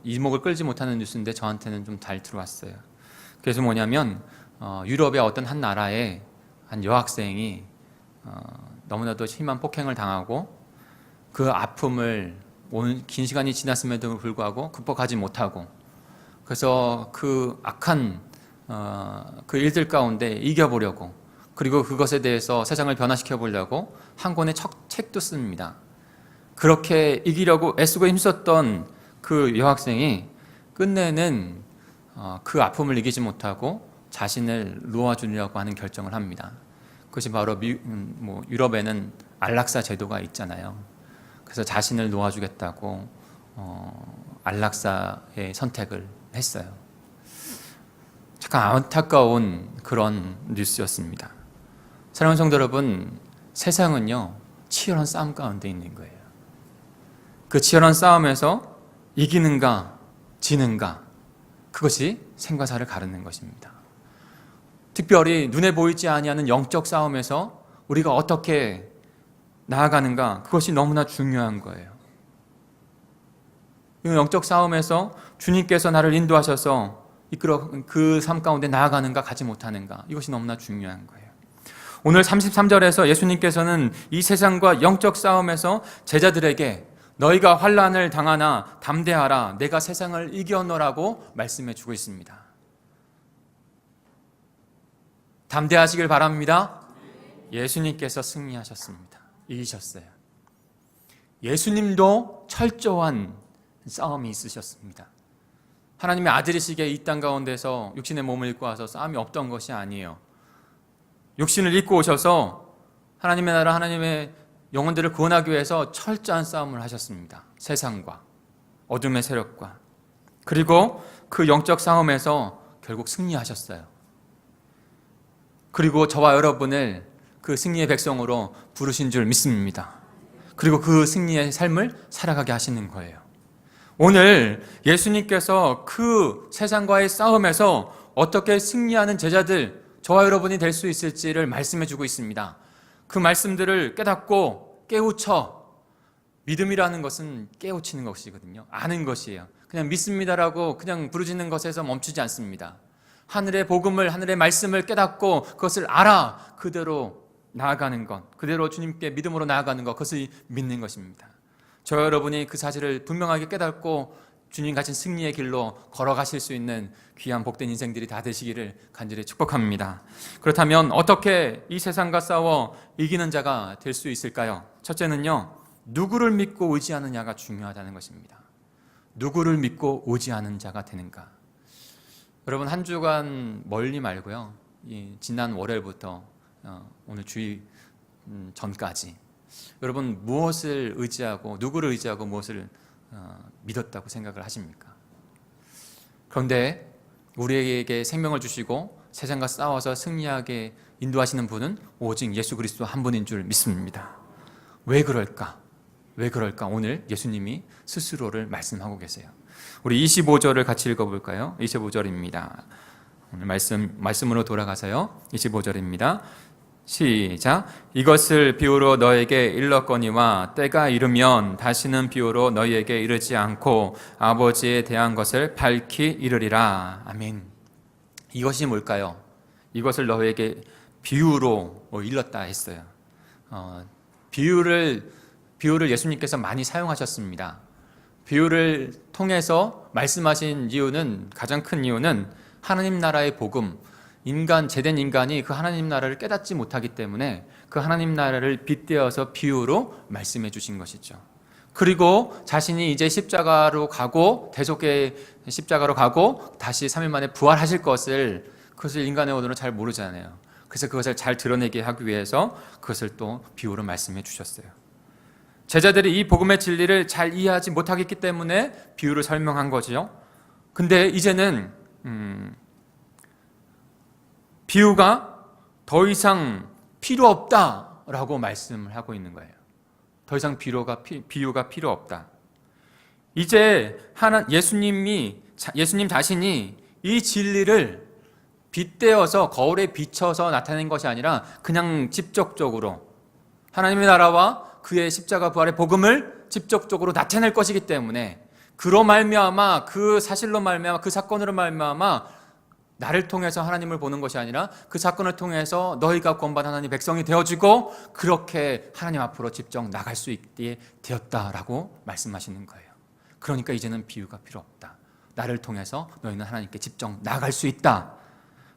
이목을 끌지 못하는 뉴스인데 저한테는 좀 잘 들어왔어요. 그래서 뭐냐면 유럽의 어떤 한 나라에 한 여학생이 너무나도 심한 폭행을 당하고 그 아픔을 긴 시간이 지났음에도 불구하고 극복하지 못하고, 그래서 그 악한 그 일들 가운데 이겨보려고, 그리고 그것에 대해서 세상을 변화시켜 보려고 한 권의 책도 씁니다. 그렇게 이기려고 애쓰고 힘썼던 그 여학생이 끝내는 그 아픔을 이기지 못하고 자신을 놓아주려고 하는 결정을 합니다. 그것이 바로 유럽에는 안락사 제도가 있잖아요. 그래서 자신을 놓아주겠다고 안락사의 선택을 했어요. 잠깐 안타까운 그런 뉴스였습니다. 사랑하는 성도 여러분, 세상은요 치열한 싸움 가운데 있는 거예요. 그 치열한 싸움에서 이기는가 지는가, 그것이 생과 사를 가르는 것입니다. 특별히 눈에 보이지 아니하는 영적 싸움에서 우리가 어떻게 나아가는가, 그것이 너무나 중요한 거예요. 이 영적 싸움에서 주님께서 나를 인도하셔서 이끌어 그 삶 가운데 나아가는가 가지 못하는가, 이것이 너무나 중요한 거예요. 오늘 33절에서 예수님께서는 이 세상과 영적 싸움에서 제자들에게 너희가 환난을 당하나 담대하라 내가 세상을 이겼노라고 말씀해 주고 있습니다. 담대하시길 바랍니다. 예수님께서 승리하셨습니다. 이기셨어요. 예수님도 철저한 싸움이 있으셨습니다. 하나님의 아들이시기에 이 땅 가운데서 육신의 몸을 입고 와서 싸움이 없던 것이 아니에요. 육신을 입고 오셔서 하나님의 나라 하나님의 영혼들을 구원하기 위해서 철저한 싸움을 하셨습니다. 세상과 어둠의 세력과. 그리고 그 영적 싸움에서 결국 승리하셨어요. 그리고 저와 여러분을 그 승리의 백성으로 부르신 줄 믿습니다. 그리고 그 승리의 삶을 살아가게 하시는 거예요. 오늘 예수님께서 그 세상과의 싸움에서 어떻게 승리하는 제자들, 저와 여러분이 될 수 있을지를 말씀해 주고 있습니다. 그 말씀들을 깨닫고 깨우쳐. 믿음이라는 것은 깨우치는 것이거든요. 아는 것이에요. 그냥 믿습니다라고 그냥 부르짖는 것에서 멈추지 않습니다. 하늘의 복음을, 하늘의 말씀을 깨닫고 그것을 알아 그대로 나아가는 것, 그대로 주님께 믿음으로 나아가는 것, 그것을 믿는 것입니다. 저 여러분이 그 사실을 분명하게 깨닫고 주님 가진 승리의 길로 걸어가실 수 있는 귀한 복된 인생들이 다 되시기를 간절히 축복합니다. 그렇다면 어떻게 이 세상과 싸워 이기는 자가 될 수 있을까요? 첫째는요, 누구를 믿고 의지하느냐가 중요하다는 것입니다. 누구를 믿고 의지하는 자가 되는가. 여러분, 한 주간 멀리 말고요, 지난 월요일부터 오늘 주일 전까지 여러분 무엇을 의지하고 누구를 의지하고 무엇을 믿었다고 생각을 하십니까? 그런데 우리에게 생명을 주시고 세상과 싸워서 승리하게 인도하시는 분은 오직 예수 그리스도 한 분인 줄 믿습니다. 왜 그럴까? 왜 그럴까? 오늘 예수님이 스스로를 말씀하고 계세요. 우리 25절을 같이 읽어볼까요? 25절입니다. 오늘 말씀으로 돌아가서요. 25절입니다. 시작. 이것을 비유로 너에게 일렀거니와 때가 이르면 다시는 비유로 너희에게 이르지 않고 아버지에 대한 것을 밝히 이르리라. 아멘. 이것이 뭘까요? 이것을 너희에게 비유로 일렀다 했어요. 비유를 예수님께서 많이 사용하셨습니다. 비유를 통해서 말씀하신 이유는, 가장 큰 이유는 하나님 나라의 복음, 제된 인간이 그 하나님 나라를 깨닫지 못하기 때문에 그 하나님 나라를 빗대어서 비유로 말씀해 주신 것이죠. 그리고 자신이 이제 십자가로 가고, 대속의 십자가로 가고 다시 3일 만에 부활하실 것을, 그것을 인간의 언어로 잘 모르잖아요. 그래서 그것을 잘 드러내게 하기 위해서 그것을 또 비유로 말씀해 주셨어요. 제자들이 이 복음의 진리를 잘 이해하지 못하기 때문에 비유를 설명한 거지요. 근데 이제는 비유가 더 이상 필요 없다라고 말씀을 하고 있는 거예요. 더 이상 비유가 필요 없다. 이제 예수님 자신이 이 진리를 빗대어서 거울에 비춰서 나타낸 것이 아니라 그냥 직접적으로 하나님의 나라와 그의 십자가 부활의 복음을 직접적으로 나타낼 것이기 때문에, 그로 말미암아, 그 사실로 말미암아, 그 사건으로 말미암아 나를 통해서 하나님을 보는 것이 아니라 그 사건을 통해서 너희가 구원받은 하나님 백성이 되어지고 그렇게 하나님 앞으로 직접 나갈 수 있게 되었다라고 말씀하시는 거예요. 그러니까 이제는 비유가 필요 없다. 나를 통해서 너희는 하나님께 직접 나갈 수 있다.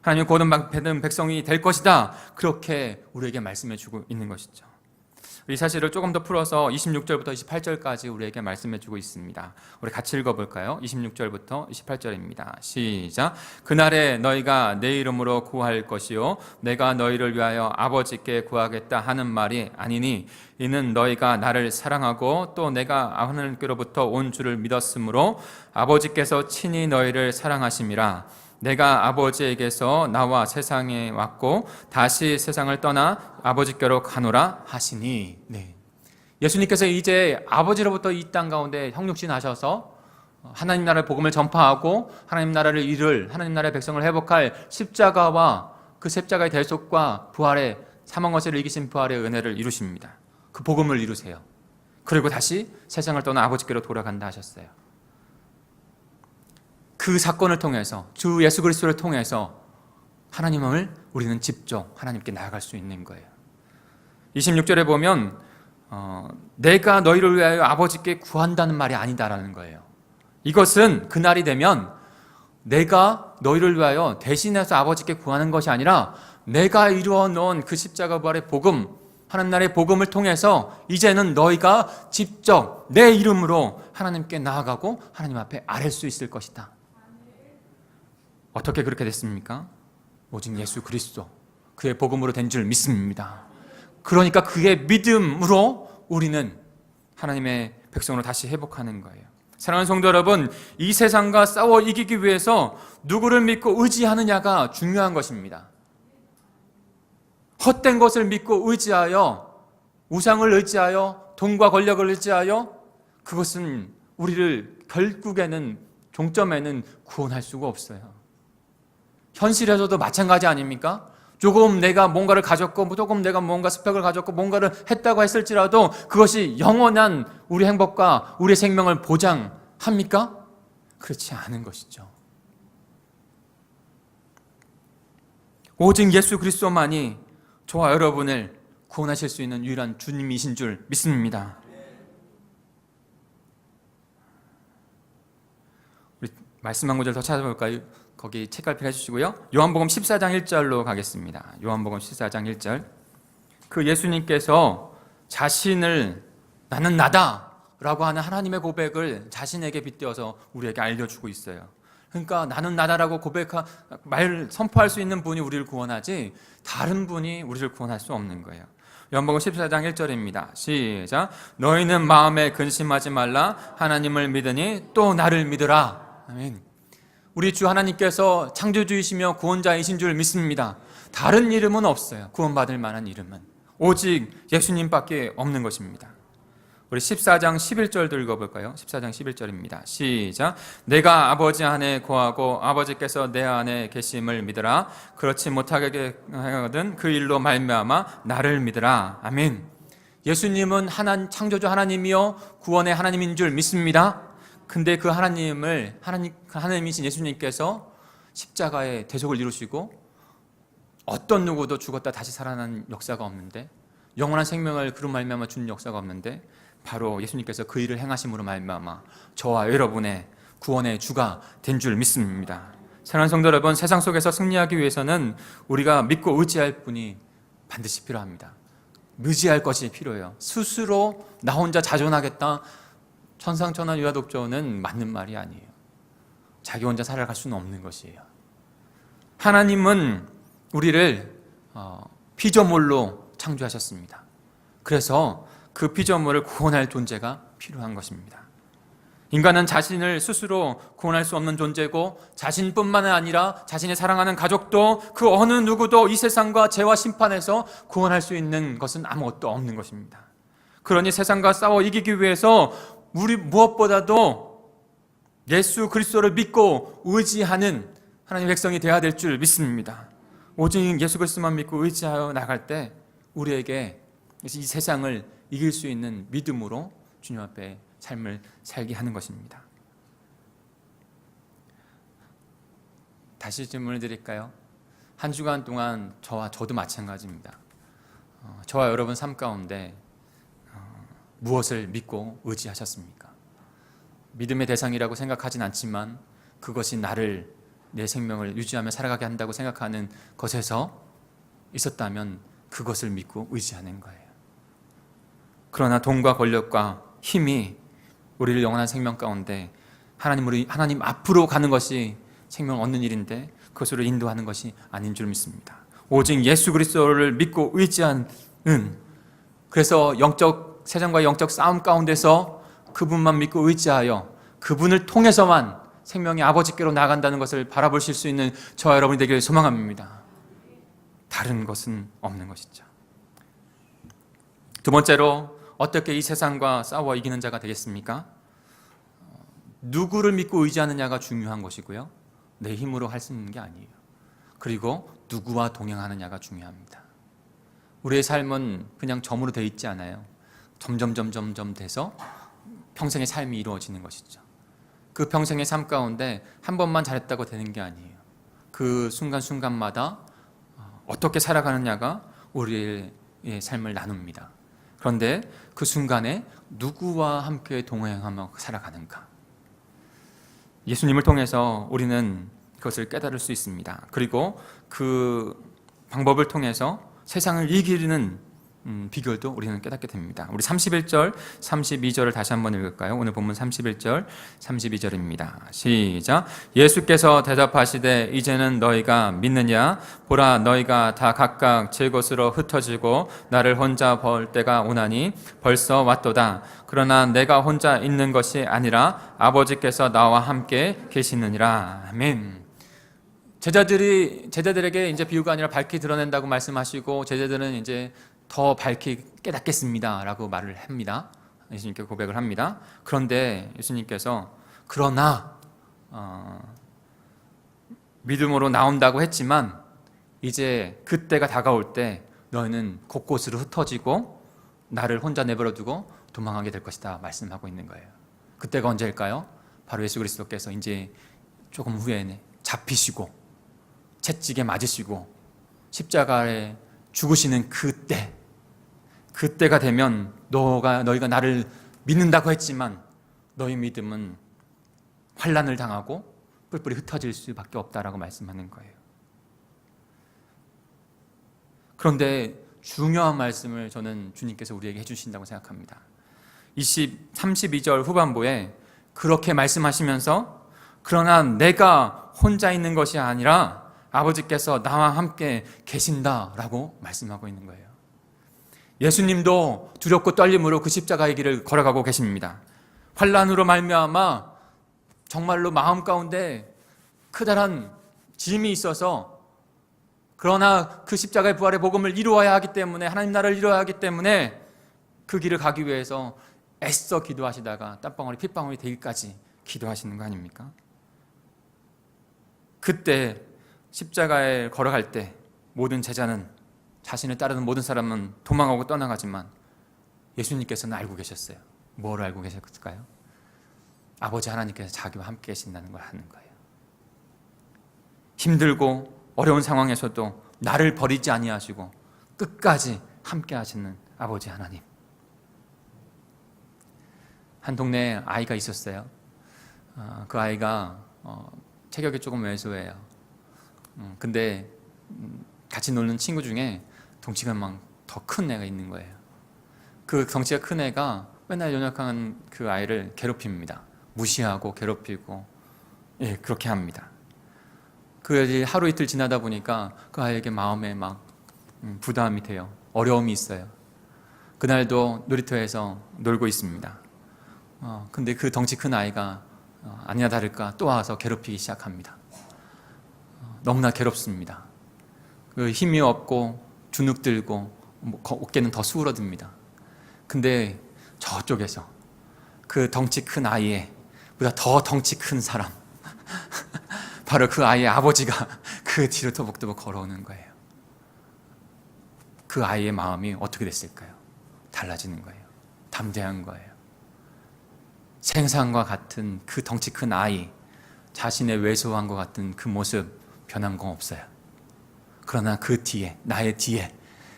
하나님 구원받은 백성이 될 것이다. 그렇게 우리에게 말씀해 주고 있는 것이죠. 이 사실을 조금 더 풀어서 26절부터 28절까지 우리에게 말씀해 주고 있습니다. 우리 같이 읽어볼까요? 26절부터 28절입니다. 시작. 그날에 너희가 내 이름으로 구할 것이요 내가 너희를 위하여 아버지께 구하겠다 하는 말이 아니니, 이는 너희가 나를 사랑하고 또 내가 하나님께로부터 온 줄을 믿었으므로 아버지께서 친히 너희를 사랑하심이라. 내가 아버지에게서 나와 세상에 왔고 다시 세상을 떠나 아버지께로 가노라 하시니. 네. 예수님께서 이제 아버지로부터 이 땅 가운데 형육신하셔서 하나님 나라의 복음을 전파하고 하나님 나라를 이룰, 하나님 나라의 백성을 회복할 십자가와 그 십자가의 대속과 부활의, 사망 권세를 이기신 부활의 은혜를 이루십니다. 그 복음을 이루세요. 그리고 다시 세상을 떠나 아버지께로 돌아간다 하셨어요. 그 사건을 통해서, 주 예수 그리스도를 통해서 하나님을 우리는 직접 하나님께 나아갈 수 있는 거예요. 26절에 보면 내가 너희를 위하여 아버지께 구한다는 말이 아니다라는 거예요. 이것은 그날이 되면 내가 너희를 위하여 대신해서 아버지께 구하는 것이 아니라 내가 이루어 놓은 그 십자가 부활의 복음, 하나님나라의 복음을 통해서 이제는 너희가 직접 내 이름으로 하나님께 나아가고 하나님 앞에 아뢰 수 있을 것이다. 어떻게 그렇게 됐습니까? 오직 예수 그리스도, 그의 복음으로 된 줄 믿습니다. 그러니까 그의 믿음으로 우리는 하나님의 백성으로 다시 회복하는 거예요. 사랑하는 성도 여러분, 이 세상과 싸워 이기기 위해서 누구를 믿고 의지하느냐가 중요한 것입니다. 헛된 것을 믿고 의지하여, 우상을 의지하여, 돈과 권력을 의지하여, 그것은 우리를 결국에는 종점에는 구원할 수가 없어요. 현실에서도 마찬가지 아닙니까? 조금 내가 뭔가를 가졌고, 조금 내가 뭔가 스펙을 가졌고, 뭔가를 했다고 했을지라도 그것이 영원한 우리 행복과 우리의 생명을 보장합니까? 그렇지 않은 것이죠. 오직 예수 그리스도만이 저와 여러분을 구원하실 수 있는 유일한 주님이신 줄 믿습니다. 우리 말씀 한 구절 더 찾아볼까요? 거기 책갈피 해주시고요. 요한복음 14장 1절로 가겠습니다. 요한복음 14장 1절. 그 예수님께서 자신을 나는 나다 라고 하는 하나님의 고백을 자신에게 빗대어서 우리에게 알려주고 있어요. 그러니까 나는 나다라고 말 선포할 수 있는 분이 우리를 구원하지 다른 분이 우리를 구원할 수 없는 거예요. 요한복음 14장 1절입니다. 시작. 너희는 마음에 근심하지 말라. 하나님을 믿으니 또 나를 믿으라. 아멘. 우리 주 하나님께서 창조주이시며 구원자이신 줄 믿습니다. 다른 이름은 없어요. 구원받을 만한 이름은 오직 예수님밖에 없는 것입니다. 우리 14장 11절도 읽어볼까요? 14장 11절입니다. 시작. 내가 아버지 안에 거하고 아버지께서 내 안에 계심을 믿으라. 그렇지 못하게 하거든 그 일로 말미암아 나를 믿으라. 아멘. 예수님은 창조주 하나님이요 구원의 하나님인 줄 믿습니다. 근데 그 하나님이신 예수님께서 십자가의 대속을 이루시고 어떤 누구도 죽었다 다시 살아난 역사가 없는데, 영원한 생명을 그로 말미암아 주는 역사가 없는데, 바로 예수님께서 그 일을 행하심으로 말미암아 저와 여러분의 구원의 주가 된 줄 믿습니다. 사랑하는 성도 여러분, 세상 속에서 승리하기 위해서는 우리가 믿고 의지할 분이 반드시 필요합니다. 의지할 것이 필요해요. 스스로 나 혼자 자존하겠다, 천상천하 유아독조는 맞는 말이 아니에요. 자기 혼자 살아갈 수는 없는 것이에요. 하나님은 우리를 피조물로 창조하셨습니다. 그래서 그 피조물을 구원할 존재가 필요한 것입니다. 인간은 자신을 스스로 구원할 수 없는 존재고, 자신뿐만 아니라 자신의 사랑하는 가족도 그 어느 누구도 이 세상과 죄와 심판에서 구원할 수 있는 것은 아무것도 없는 것입니다. 그러니 세상과 싸워 이기기 위해서 우리 무엇보다도 예수 그리스도를 믿고 의지하는 하나님의 백성이 되어야 될 줄 믿습니다. 오직 예수 그리스도만 믿고 의지하여 나갈 때 우리에게 이 세상을 이길 수 있는 믿음으로 주님 앞에 삶을 살게 하는 것입니다. 다시 질문을 드릴까요? 한 주간 동안 저도 마찬가지입니다. 저와 여러분 삶 가운데 무엇을 믿고 의지하셨습니까? 믿음의 대상이라고 생각하진 않지만 그것이 내 생명을 유지하며 살아가게 한다고 생각하는 것에서 있었다면 그것을 믿고 의지하는 거예요. 그러나 돈과 권력과 힘이 우리를 영원한 생명 가운데 하나님 앞으로 가는 것이 생명을 얻는 일인데 그것으로 인도하는 것이 아닌 줄 믿습니다. 오직 예수 그리스도를 믿고 의지하는, 그래서 세상과 영적 싸움 가운데서 그분만 믿고 의지하여 그분을 통해서만 생명의 아버지께로 나아간다는 것을 바라보실 수 있는 저와 여러분이 되길 소망합니다. 다른 것은 없는 것이죠. 두 번째로, 어떻게 이 세상과 싸워 이기는 자가 되겠습니까? 누구를 믿고 의지하느냐가 중요한 것이고요, 내 힘으로 할 수 있는 게 아니에요. 그리고 누구와 동행하느냐가 중요합니다. 우리의 삶은 그냥 점으로 되어 있지 않아요. 점점 돼서 평생의 삶이 이루어지는 것이죠. 그 평생의 삶 가운데 한 번만 잘했다고 되는 게 아니에요. 그 순간순간마다 어떻게 살아가느냐가 우리의 삶을 나눕니다. 그런데 그 순간에 누구와 함께 동행하며 살아가는가? 예수님을 통해서 우리는 그것을 깨달을 수 있습니다. 그리고 그 방법을 통해서 세상을 이기는 비결도 우리는 깨닫게 됩니다. 우리 31절, 32절을 다시 한번 읽을까요? 오늘 본문 31절, 32절입니다. 시작. 예수께서 대답하시되 이제는 너희가 믿느냐? 보라, 너희가 다 각각 제 곳으로 흩어지고 나를 혼자 볼 때가 오나니 벌써 왔도다. 그러나 내가 혼자 있는 것이 아니라 아버지께서 나와 함께 계시느니라. 아멘. 제자들에게 이제 비유가 아니라 밝히 드러낸다고 말씀하시고, 제자들은 이제 더 밝히 깨닫겠습니다 라고 말을 합니다. 예수님께 고백을 합니다. 그런데 예수님께서 그러나 믿음으로 나온다고 했지만 이제 그때가 다가올 때 너희는 곳곳으로 흩어지고 나를 혼자 내버려 두고 도망하게 될 것이다 말씀하고 있는 거예요. 그때가 언제일까요? 바로 예수 그리스도께서 이제 조금 후에 잡히시고 채찍에 맞으시고 십자가에 죽으시는 그때가 되면 너희가 나를 믿는다고 했지만 너희 믿음은 환난을 당하고 뿔뿔이 흩어질 수밖에 없다라고 말씀하는 거예요. 그런데 중요한 말씀을 저는 주님께서 우리에게 해주신다고 생각합니다. 32절 후반부에 그렇게 말씀하시면서 그러나 내가 혼자 있는 것이 아니라 아버지께서 나와 함께 계신다라고 말씀하고 있는 거예요. 예수님도 두렵고 떨림으로 그 십자가의 길을 걸어가고 계십니다. 환난으로 말미암아 정말로 마음 가운데 크다란 짐이 있어서, 그러나 그 십자가의 부활의 복음을 이루어야 하기 때문에, 하나님 나라를 이루어야 하기 때문에 그 길을 가기 위해서 애써 기도하시다가 땀방울이 핏방울이 되기까지 기도하시는 거 아닙니까? 그때 십자가에 걸어갈 때 모든 제자는, 자신을 따르는 모든 사람은 도망하고 떠나가지만 예수님께서는 알고 계셨어요. 뭘 알고 계셨을까요? 아버지 하나님께서 자기와 함께 계신다는 걸 하는 거예요. 힘들고 어려운 상황에서도 나를 버리지 아니하시고 끝까지 함께 하시는 아버지 하나님. 한 동네에 아이가 있었어요. 그 아이가 체격이 조금 왜소해요. 근데 같이 노는 친구 중에 덩치가 막 더 큰 애가 있는 거예요. 그 덩치가 큰 애가 맨날 연약한 그 아이를 괴롭힙니다. 무시하고 괴롭히고, 그렇게 합니다. 그 애들이 하루 이틀 지나다 보니까 그 아이에게 마음에 막 부담이 돼요. 어려움이 있어요. 그날도 놀이터에서 놀고 있습니다. 근데 그 덩치 큰 아이가 아니나 다를까 또 와서 괴롭히기 시작합니다. 너무나 괴롭습니다. 그 힘이 없고 주눅들고 어깨는 더 수그러듭니다. 근데 저쪽에서 그 덩치 큰 아이의 보다 더 덩치 큰 사람, 바로 그 아이의 아버지가 그 뒤로 토복토복 걸어오는 거예요. 그 아이의 마음이 어떻게 됐을까요? 달라지는 거예요. 담대한 거예요. 생상과 같은 그 덩치 큰 아이, 자신의 왜소한 것 같은 그 모습 변한 건 없어요. 그러나 그 뒤에, 나의 뒤에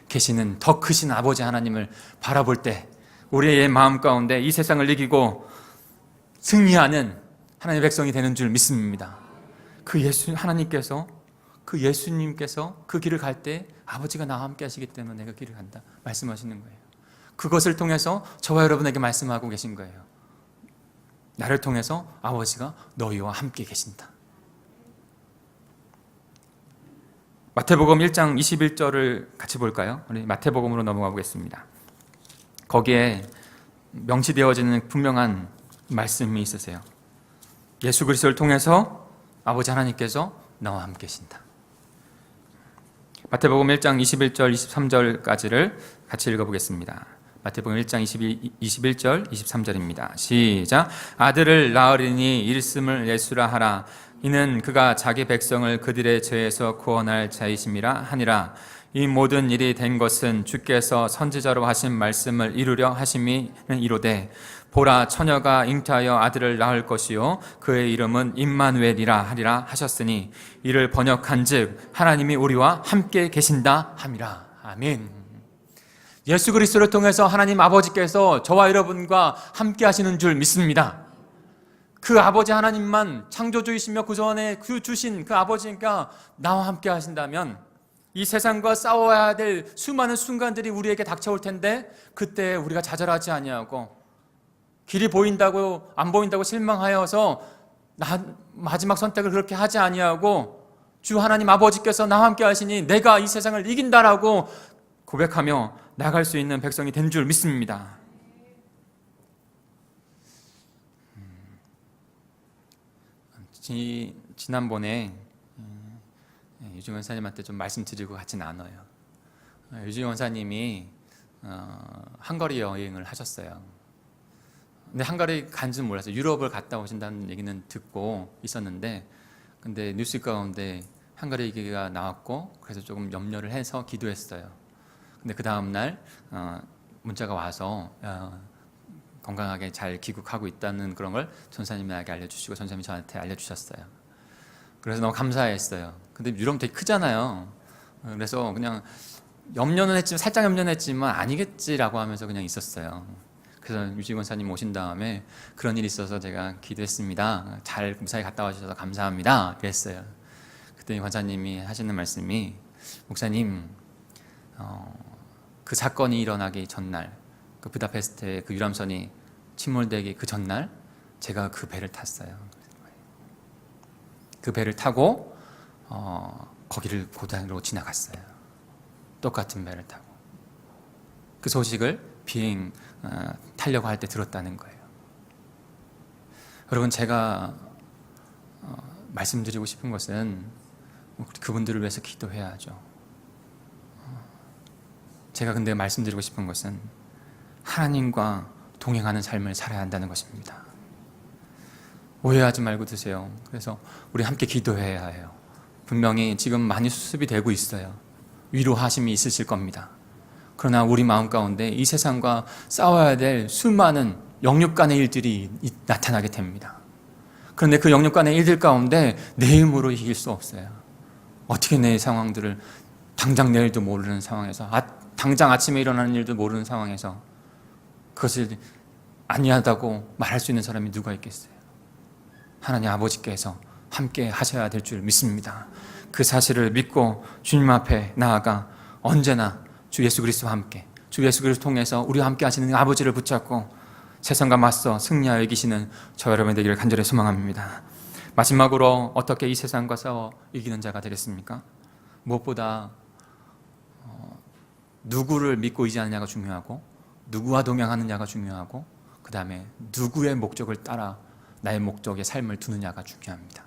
계시는 더 크신 아버지 하나님을 바라볼 때 우리의 마음 가운데 이 세상을 이기고 승리하는 하나님의 백성이 되는 줄 믿습니다. 그 하나님께서, 그 예수님께서 그 길을 갈 때 아버지가 나와 함께 하시기 때문에 내가 길을 간다 말씀하시는 거예요. 그것을 통해서 저와 여러분에게 말씀하고 계신 거예요. 나를 통해서 아버지가 너희와 함께 계신다. 마태복음 1장 21절을 같이 볼까요? 우리 마태복음으로 넘어가 보겠습니다. 거기에 명시되어지는 분명한 말씀이 있으세요. 예수 그리스도를 통해서 아버지 하나님께서 나와 함께 계신다. 마태복음 1장 21절 23절까지를 같이 읽어보겠습니다. 마태복음 1장 21절 23절입니다. 시작. 아들을 낳으리니 일씀을 예수라 하라. 이는 그가 자기 백성을 그들의 죄에서 구원할 자이심이라 하니라. 이 모든 일이 된 것은 주께서 선지자로 하신 말씀을 이루려 하심이는 이로되 보라 처녀가 잉태하여 아들을 낳을 것이요 그의 이름은 임마누엘이라 하리라 하셨으니 이를 번역한즉 하나님이 우리와 함께 계신다 함이라. 아멘. 예수 그리스도를 통해서 하나님 아버지께서 저와 여러분과 함께 하시는 줄 믿습니다. 그 아버지 하나님만 창조주이시며 구원에 주신 그 아버지가 나와 함께 하신다면 이 세상과 싸워야 될 수많은 순간들이 우리에게 닥쳐올 텐데 그때 우리가 좌절하지 아니하고 길이 보인다고 안 보인다고 실망하여서 마지막 선택을 그렇게 하지 아니하고 주 하나님 아버지께서 나와 함께 하시니 내가 이 세상을 이긴다라고 고백하며 나갈 수 있는 백성이 된 줄 믿습니다. 지난번에 유진 원사님한테 좀 말씀드리고 같진 않아요. 유진 원사님이 헝가리 여행을 하셨어요. 근데 헝가리 간지는 몰랐어요. 유럽을 갔다 오신다는 얘기는 듣고 있었는데, 근데 뉴스 가운데 헝가리 얘기가 나왔고, 그래서 조금 염려를 해서 기도했어요. 근데 그 다음 날 문자가 와서 건강하게 잘 귀국하고 있다는 그런 걸 전사님에게 알려주시고 전사님이 저한테 알려주셨어요. 그래서 너무 감사했어요. 근데 유럽 되게 크잖아요. 그래서 그냥 염려는 했지만 살짝 염려는 했지만 아니겠지라고 하면서 그냥 있었어요. 그래서 유지 권사님 오신 다음에 그런 일이 있어서 제가 기도했습니다. 잘 무사히 갔다 와주셔서 감사합니다. 그랬어요. 그때 권사님이 하시는 말씀이 목사님 그 사건이 일어나기 전날 그 부다페스트의 그 유람선이 침몰되기 그 전날 제가 그 배를 탔어요. 그 배를 타고 거기를 고단으로 지나갔어요. 똑같은 배를 타고 그 소식을 비행 타려고 할 때 들었다는 거예요. 여러분 제가 말씀드리고 싶은 것은 그분들을 위해서 기도해야죠. 제가 근데 말씀드리고 싶은 것은 하나님과 동행하는 삶을 살아야 한다는 것입니다. 오해하지 말고 드세요. 그래서 우리 함께 기도해야 해요. 분명히 지금 많이 수습이 되고 있어요. 위로하심이 있으실 겁니다. 그러나 우리 마음 가운데 이 세상과 싸워야 될 수많은 영육 간의 일들이 나타나게 됩니다. 그런데 그 영육 간의 일들 가운데 내 힘으로 이길 수 없어요. 어떻게 내 상황들을 당장 내일도 모르는 상황에서 당장 아침에 일어나는 일도 모르는 상황에서 그것을 아니하다고 말할 수 있는 사람이 누가 있겠어요? 하나님 아버지께서 함께 하셔야 될 줄 믿습니다. 그 사실을 믿고 주님 앞에 나아가 언제나 주 예수 그리스도와 함께 주 예수 그리스도 통해서 우리와 함께 하시는 아버지를 붙잡고 세상과 맞서 승리하여 이기시는 저 여러분 되기를 간절히 소망합니다. 마지막으로 어떻게 이 세상과 싸워 이기는 자가 되겠습니까? 무엇보다 누구를 믿고 의지하느냐가 중요하고 누구와 동행하느냐가 중요하고 그 다음에 누구의 목적을 따라 나의 목적의 삶을 두느냐가 중요합니다.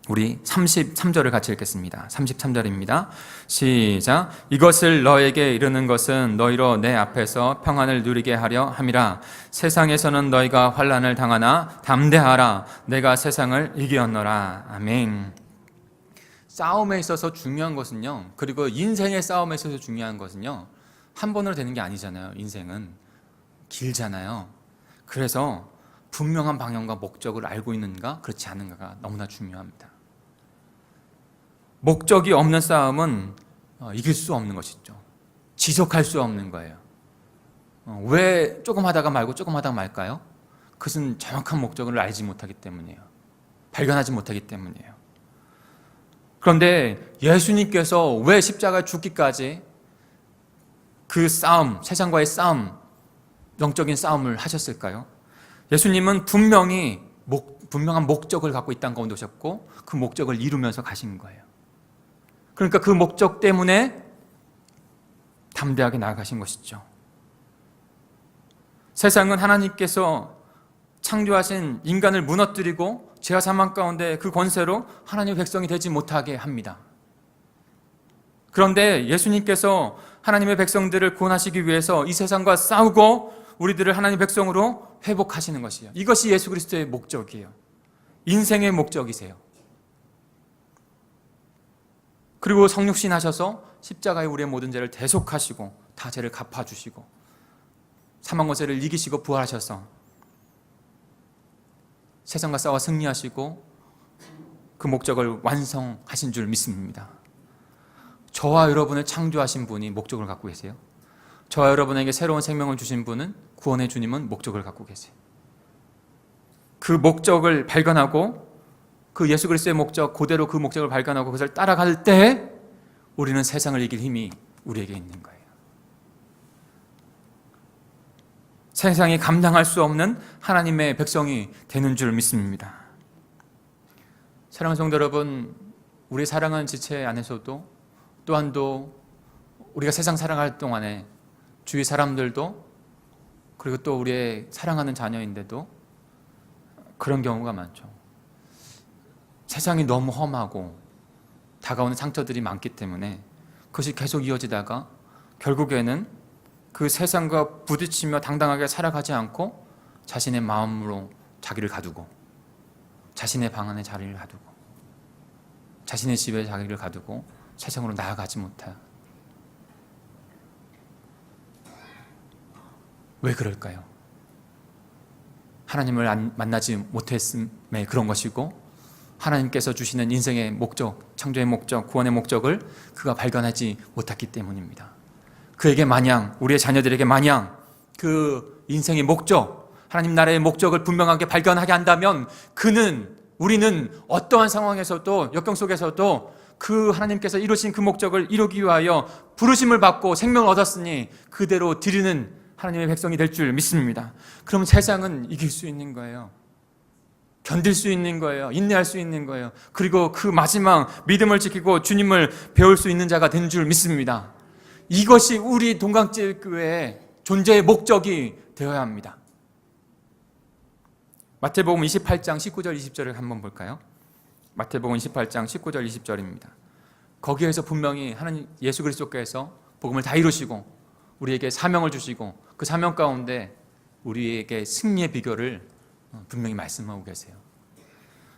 우리 33절을 같이 읽겠습니다. 33절입니다. 시작. 이것을 너에게 이르는 것은 너희로 내 앞에서 평안을 누리게 하려 함이라. 세상에서는 너희가 환난을 당하나 담대하라. 내가 세상을 이기었노라. 아멘. 싸움에 있어서 중요한 것은요, 그리고 인생의 싸움에 있어서 중요한 것은요, 한 번으로 되는 게 아니잖아요. 인생은 길잖아요. 그래서 분명한 방향과 목적을 알고 있는가 그렇지 않은가가 너무나 중요합니다. 목적이 없는 싸움은 이길 수 없는 것이죠. 지속할 수 없는 거예요. 왜 조금 하다가 말고 조금 하다가 말까요? 그것은 정확한 목적을 알지 못하기 때문이에요. 발견하지 못하기 때문이에요. 그런데 예수님께서 왜 십자가에 죽기까지 그 싸움, 세상과의 싸움, 영적인 싸움을 하셨을까요? 예수님은 분명한 목적을 갖고 이 땅 가운데 오셨고 그 목적을 이루면서 가신 거예요. 그러니까 그 목적 때문에 담대하게 나아가신 것이죠. 세상은 하나님께서 창조하신 인간을 무너뜨리고 죄와 사망 가운데 그 권세로 하나님의 백성이 되지 못하게 합니다. 그런데 예수님께서 하나님의 백성들을 구원하시기 위해서 이 세상과 싸우고 우리들을 하나님의 백성으로 회복하시는 것이에요. 이것이 예수 그리스도의 목적이에요. 인생의 목적이세요. 그리고 성육신 하셔서 십자가에 우리의 모든 죄를 대속하시고 다 죄를 갚아주시고 사망과 죄를 이기시고 부활하셔서 세상과 싸워 승리하시고 그 목적을 완성하신 줄 믿습니다. 저와 여러분을 창조하신 분이 목적을 갖고 계세요. 저와 여러분에게 새로운 생명을 주신 분은, 구원의 주님은 목적을 갖고 계세요. 그 목적을 발견하고 그 예수 그리스도의 목적, 그대로 그 목적을 발견하고 그것을 따라갈 때 우리는 세상을 이길 힘이 우리에게 있는 거예요. 세상이 감당할 수 없는 하나님의 백성이 되는 줄 믿습니다. 사랑하는 성도 여러분, 우리 사랑하는 지체 안에서도 또한도 우리가 세상 살아갈 동안에 주위 사람들도 그리고 또 우리의 사랑하는 자녀인데도 그런 경우가 많죠. 세상이 너무 험하고 다가오는 상처들이 많기 때문에 그것이 계속 이어지다가 결국에는 그 세상과 부딪히며 당당하게 살아가지 않고 자신의 마음으로 자기를 가두고 자신의 방 안에 자리를 가두고 자신의 집에 자기를 가두고 세상으로 나아가지 못해요. 왜 그럴까요? 하나님을 만나지 못했음에 그런 것이고 하나님께서 주시는 인생의 목적, 창조의 목적, 구원의 목적을 그가 발견하지 못했기 때문입니다. 그에게 마냥, 우리의 자녀들에게 마냥 그 인생의 목적, 하나님 나라의 목적을 분명하게 발견하게 한다면 우리는 어떠한 상황에서도, 역경 속에서도 그 하나님께서 이루신 그 목적을 이루기 위하여 부르심을 받고 생명을 얻었으니 그대로 드리는 하나님의 백성이 될 줄 믿습니다. 그럼 세상은 이길 수 있는 거예요. 견딜 수 있는 거예요. 인내할 수 있는 거예요. 그리고 그 마지막 믿음을 지키고 주님을 배울 수 있는 자가 된 줄 믿습니다. 이것이 우리 동강제일교회의 존재의 목적이 되어야 합니다. 마태복음 28장 19절 20절을 한번 볼까요? 마태복음 28장 19절 20절입니다. 거기에서 분명히 하나님 예수 그리스도께서 복음을 다 이루시고 우리에게 사명을 주시고 그 사명 가운데 우리에게 승리의 비결을 분명히 말씀하고 계세요.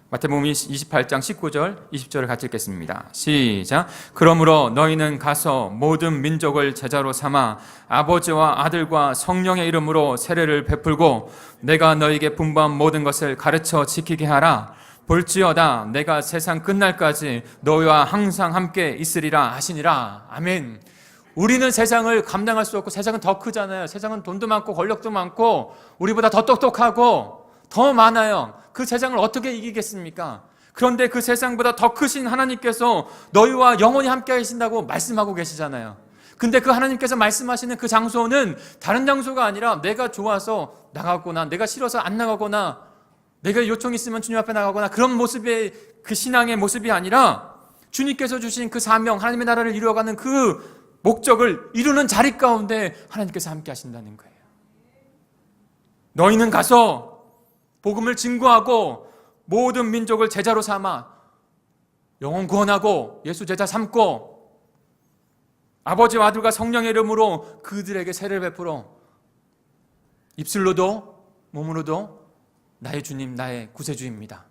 마태복음 28장 19절 20절을 같이 읽겠습니다. 시작. 그러므로 너희는 가서 모든 민족을 제자로 삼아 아버지와 아들과 성령의 이름으로 세례를 베풀고 내가 너희에게 분부한 모든 것을 가르쳐 지키게 하라. 볼지어다 내가 세상 끝날까지 너희와 항상 함께 있으리라 하시니라. 아멘. 우리는 세상을 감당할 수 없고 세상은 더 크잖아요. 세상은 돈도 많고 권력도 많고 우리보다 더 똑똑하고 더 많아요. 그 세상을 어떻게 이기겠습니까? 그런데 그 세상보다 더 크신 하나님께서 너희와 영원히 함께 하신다고 말씀하고 계시잖아요. 근데 그 하나님께서 말씀하시는 그 장소는 다른 장소가 아니라 내가 좋아서 나가거나 내가 싫어서 안 나가거나 내가 요청이 있으면 주님 앞에 나가거나 그런 모습의 그 신앙의 모습이 아니라 주님께서 주신 그 사명, 하나님의 나라를 이루어가는 그 목적을 이루는 자리 가운데 하나님께서 함께 하신다는 거예요. 너희는 가서 복음을 증거하고 모든 민족을 제자로 삼아 영혼 구원하고 예수 제자 삼고 아버지와 아들과 성령의 이름으로 그들에게 세례를 베풀어 입술로도 몸으로도 나의 주님, 나의 구세주입니다.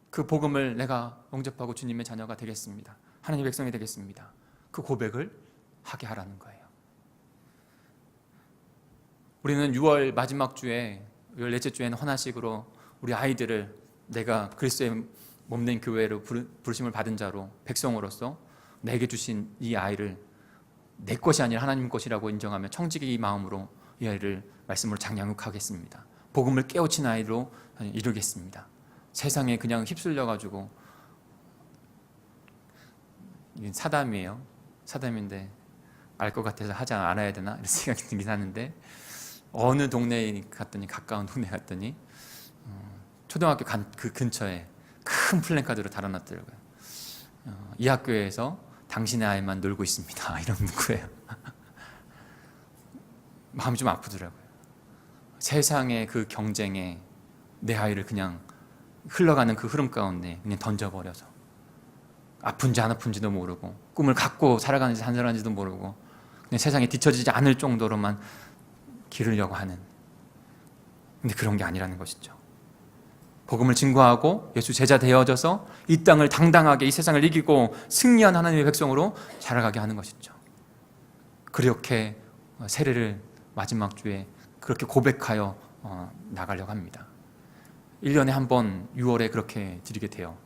그 복음을 내가 영접하고 주님의 자녀가 되겠습니다. 하나님의 백성이 되겠습니다. 그 고백을 하게 하라는 거예요. 우리는 6월 마지막 주에 14째 주에는 헌화식으로 우리 아이들을 내가 그리스도의 몸된 교회로 부르심을 받은 자로 백성으로서 내게 주신 이 아이를 내 것이 아니라 하나님 것이라고 인정하며 청지기 마음으로 이 아이를 말씀으로 장량육하겠습니다. 복음을 깨우친 아이로 이루겠습니다. 세상에 그냥 휩쓸려가지고 이건 사담이에요. 사담인데 알 것 같아서 하지 않아야 되나 이런 생각이 들긴 하는데 어느 동네에 갔더니 가까운 동네 갔더니 초등학교 그 근처에 큰 플랜카드로 달아놨더라고요. 이 학교에서 당신의 아이만 놀고 있습니다. 이런 문구예요. 마음이 좀 아프더라고요. 세상의 그 경쟁에 내 아이를 그냥 흘러가는 그 흐름 가운데 그냥 던져버려서 아픈지 안 아픈지도 모르고 꿈을 갖고 살아가는지 안 살아가는지도 모르고 그냥 세상에 뒤처지지 않을 정도로만 기르려고 하는, 근데 그런 게 아니라는 것이죠. 복음을 증거하고 예수 제자 되어져서 이 땅을 당당하게 이 세상을 이기고 승리한 하나님의 백성으로 자라가게 하는 것이죠. 그렇게 세례를 마지막 주에 그렇게 고백하여 나가려고 합니다. 1년에 한 번 6월에 그렇게 드리게 돼요.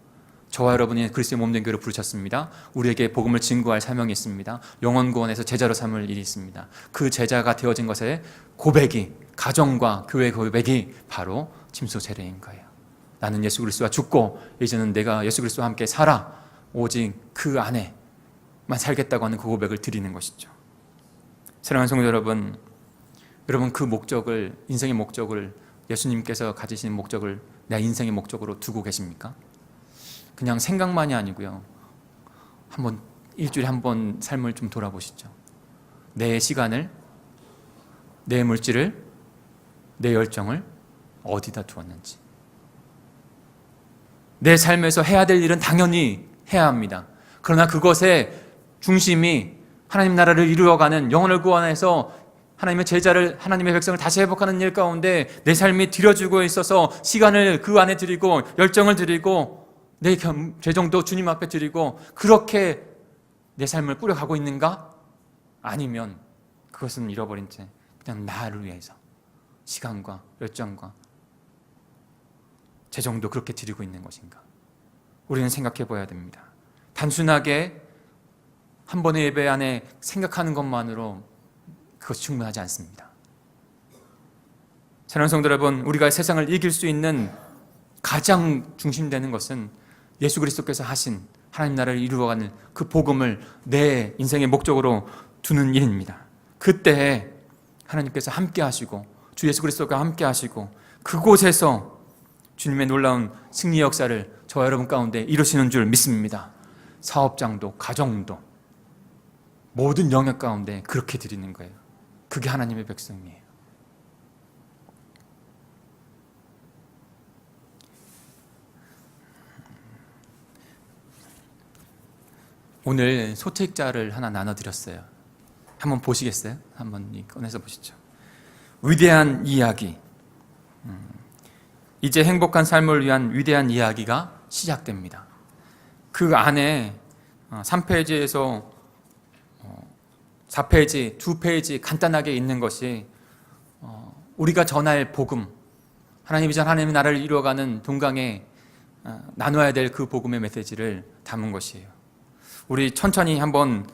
저와 여러분이 그리스도의 몸된 교회를 부르셨습니다. 우리에게 복음을 증거할 사명이 있습니다. 영혼구원에서 제자로 삼을 일이 있습니다. 그 제자가 되어진 것의 고백이, 가정과 교회 고백이 바로 침소 세례인 거예요. 나는 예수 그리스도와 죽고 이제는 내가 예수 그리스도와 함께 살아 오직 그 안에만 살겠다고 하는 그 고백을 드리는 것이죠. 사랑하는 성도 여러분, 여러분 그 목적을, 인생의 목적을, 예수님께서 가지신 목적을 내 인생의 목적으로 두고 계십니까? 그냥 생각만이 아니고요. 한번 일주일에 한 번 삶을 좀 돌아보시죠. 내 시간을, 내 물질을, 내 열정을 어디다 두었는지. 내 삶에서 해야 될 일은 당연히 해야 합니다. 그러나 그것의 중심이 하나님 나라를 이루어가는, 영혼을 구원해서 하나님의 제자를, 하나님의 백성을 다시 회복하는 일 가운데 내 삶이 들여주고 있어서 시간을 그 안에 드리고 열정을 드리고 내 재정도 주님 앞에 드리고 그렇게 내 삶을 꾸려가고 있는가? 아니면 그것은 잃어버린 채 그냥 나를 위해서 시간과 열정과 재정도 그렇게 드리고 있는 것인가? 우리는 생각해 봐야 됩니다. 단순하게 한 번의 예배 안에 생각하는 것만으로 그것이 충분하지 않습니다. 사랑하는 성도 여러분, 우리가 세상을 이길 수 있는 가장 중심되는 것은 예수 그리스도께서 하신 하나님 나라를 이루어가는 그 복음을 내 인생의 목적으로 두는 일입니다. 그때 하나님께서 함께 하시고 주 예수 그리스도가 함께 하시고 그곳에서 주님의 놀라운 승리 역사를 저와 여러분 가운데 이루시는 줄 믿습니다. 사업장도 가정도 모든 영역 가운데 그렇게 드리는 거예요. 그게 하나님의 백성이에요. 오늘 소책자를 하나 나눠드렸어요. 한번 보시겠어요? 한번 꺼내서 보시죠. 위대한 이야기. 이제 행복한 삶을 위한 위대한 이야기가 시작됩니다. 그 안에 3페이지에서 4페이지, 2페이지 간단하게 있는 것이 우리가 전할 복음, 하나님이 전 하나님의 나라를 이루어가는 동강에 나눠야 될 그 복음의 메시지를 담은 것이에요. 우리 천천히 한번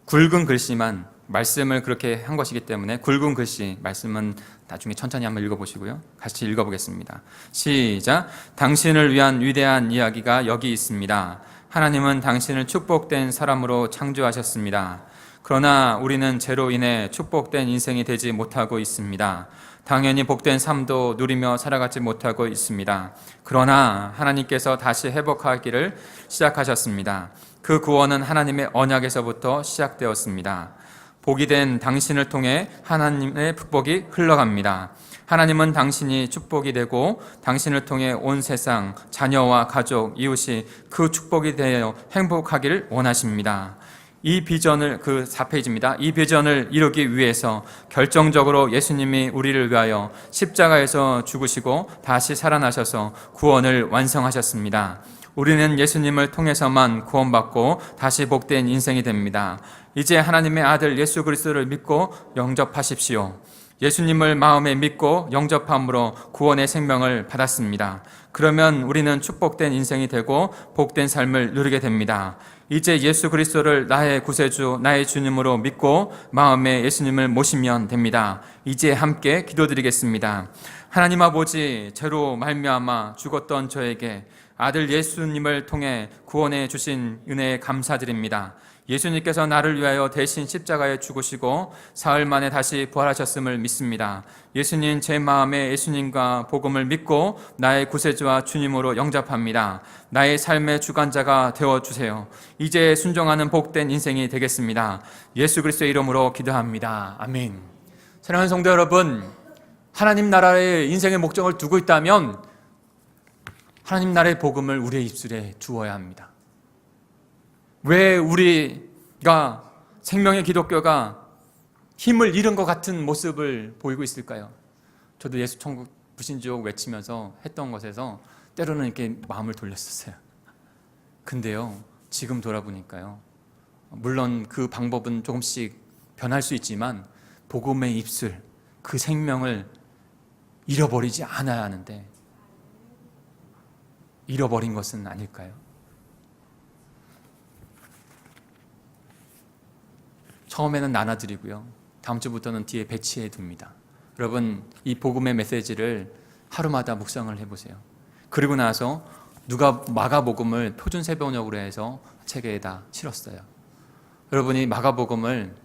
굵은 글씨만 말씀을 그렇게 한 것이기 때문에 굵은 글씨 말씀은 나중에 천천히 한번 읽어보시고요. 같이 읽어보겠습니다. 시작. 당신을 위한 위대한 이야기가 여기 있습니다. 하나님은 당신을 축복된 사람으로 창조하셨습니다. 그러나 우리는 죄로 인해 축복된 인생이 되지 못하고 있습니다. 당연히 복된 삶도 누리며 살아가지 못하고 있습니다. 그러나 하나님께서 다시 회복하기를 시작하셨습니다. 그 구원은 하나님의 언약에서부터 시작되었습니다. 복이 된 당신을 통해 하나님의 축복이 흘러갑니다. 하나님은 당신이 축복이 되고 당신을 통해 온 세상, 자녀와 가족, 이웃이 그 축복이 되어 행복하기를 원하십니다. 이 비전을, 그 4페이지입니다. 이 비전을 이루기 위해서 결정적으로 예수님이 우리를 위하여 십자가에서 죽으시고 다시 살아나셔서 구원을 완성하셨습니다. 우리는 예수님을 통해서만 구원받고 다시 복된 인생이 됩니다. 이제 하나님의 아들 예수 그리스도를 믿고 영접하십시오. 예수님을 마음에 믿고 영접함으로 구원의 생명을 받았습니다. 그러면 우리는 축복된 인생이 되고 복된 삶을 누리게 됩니다. 이제 예수 그리스도를 나의 구세주, 나의 주님으로 믿고 마음에 예수님을 모시면 됩니다. 이제 함께 기도드리겠습니다. 하나님 아버지, 죄로 말미암아 죽었던 저에게 아들 예수님을 통해 구원해 주신 은혜에 감사드립니다. 예수님께서 나를 위하여 대신 십자가에 죽으시고 사흘 만에 다시 부활하셨음을 믿습니다. 예수님, 제 마음에 예수님과 복음을 믿고 나의 구세주와 주님으로 영접합니다. 나의 삶의 주관자가 되어주세요. 이제 순종하는 복된 인생이 되겠습니다. 예수 그리스도의 이름으로 기도합니다. 아멘. 사랑하는 성도 여러분, 하나님 나라의 인생의 목적을 두고 있다면 하나님 나라의 복음을 우리의 입술에 두어야 합니다. 왜 우리가 생명의 기독교가 힘을 잃은 것 같은 모습을 보이고 있을까요? 저도 예수 천국 불신지옥 외치면서 했던 것에서 때로는 이렇게 마음을 돌렸었어요. 근데요, 지금 돌아보니까요, 물론 그 방법은 조금씩 변할 수 있지만 복음의 입술, 그 생명을 잃어버리지 않아야 하는데 잃어버린 것은 아닐까요? 처음에는 나눠드리고요, 다음 주부터는 뒤에 배치해 둡니다. 여러분, 이 복음의 메시지를 하루마다 묵상을 해보세요. 그리고 나서 누가 마가복음을 표준세번역으로 해서 책에다 실었어요. 여러분이 마가복음을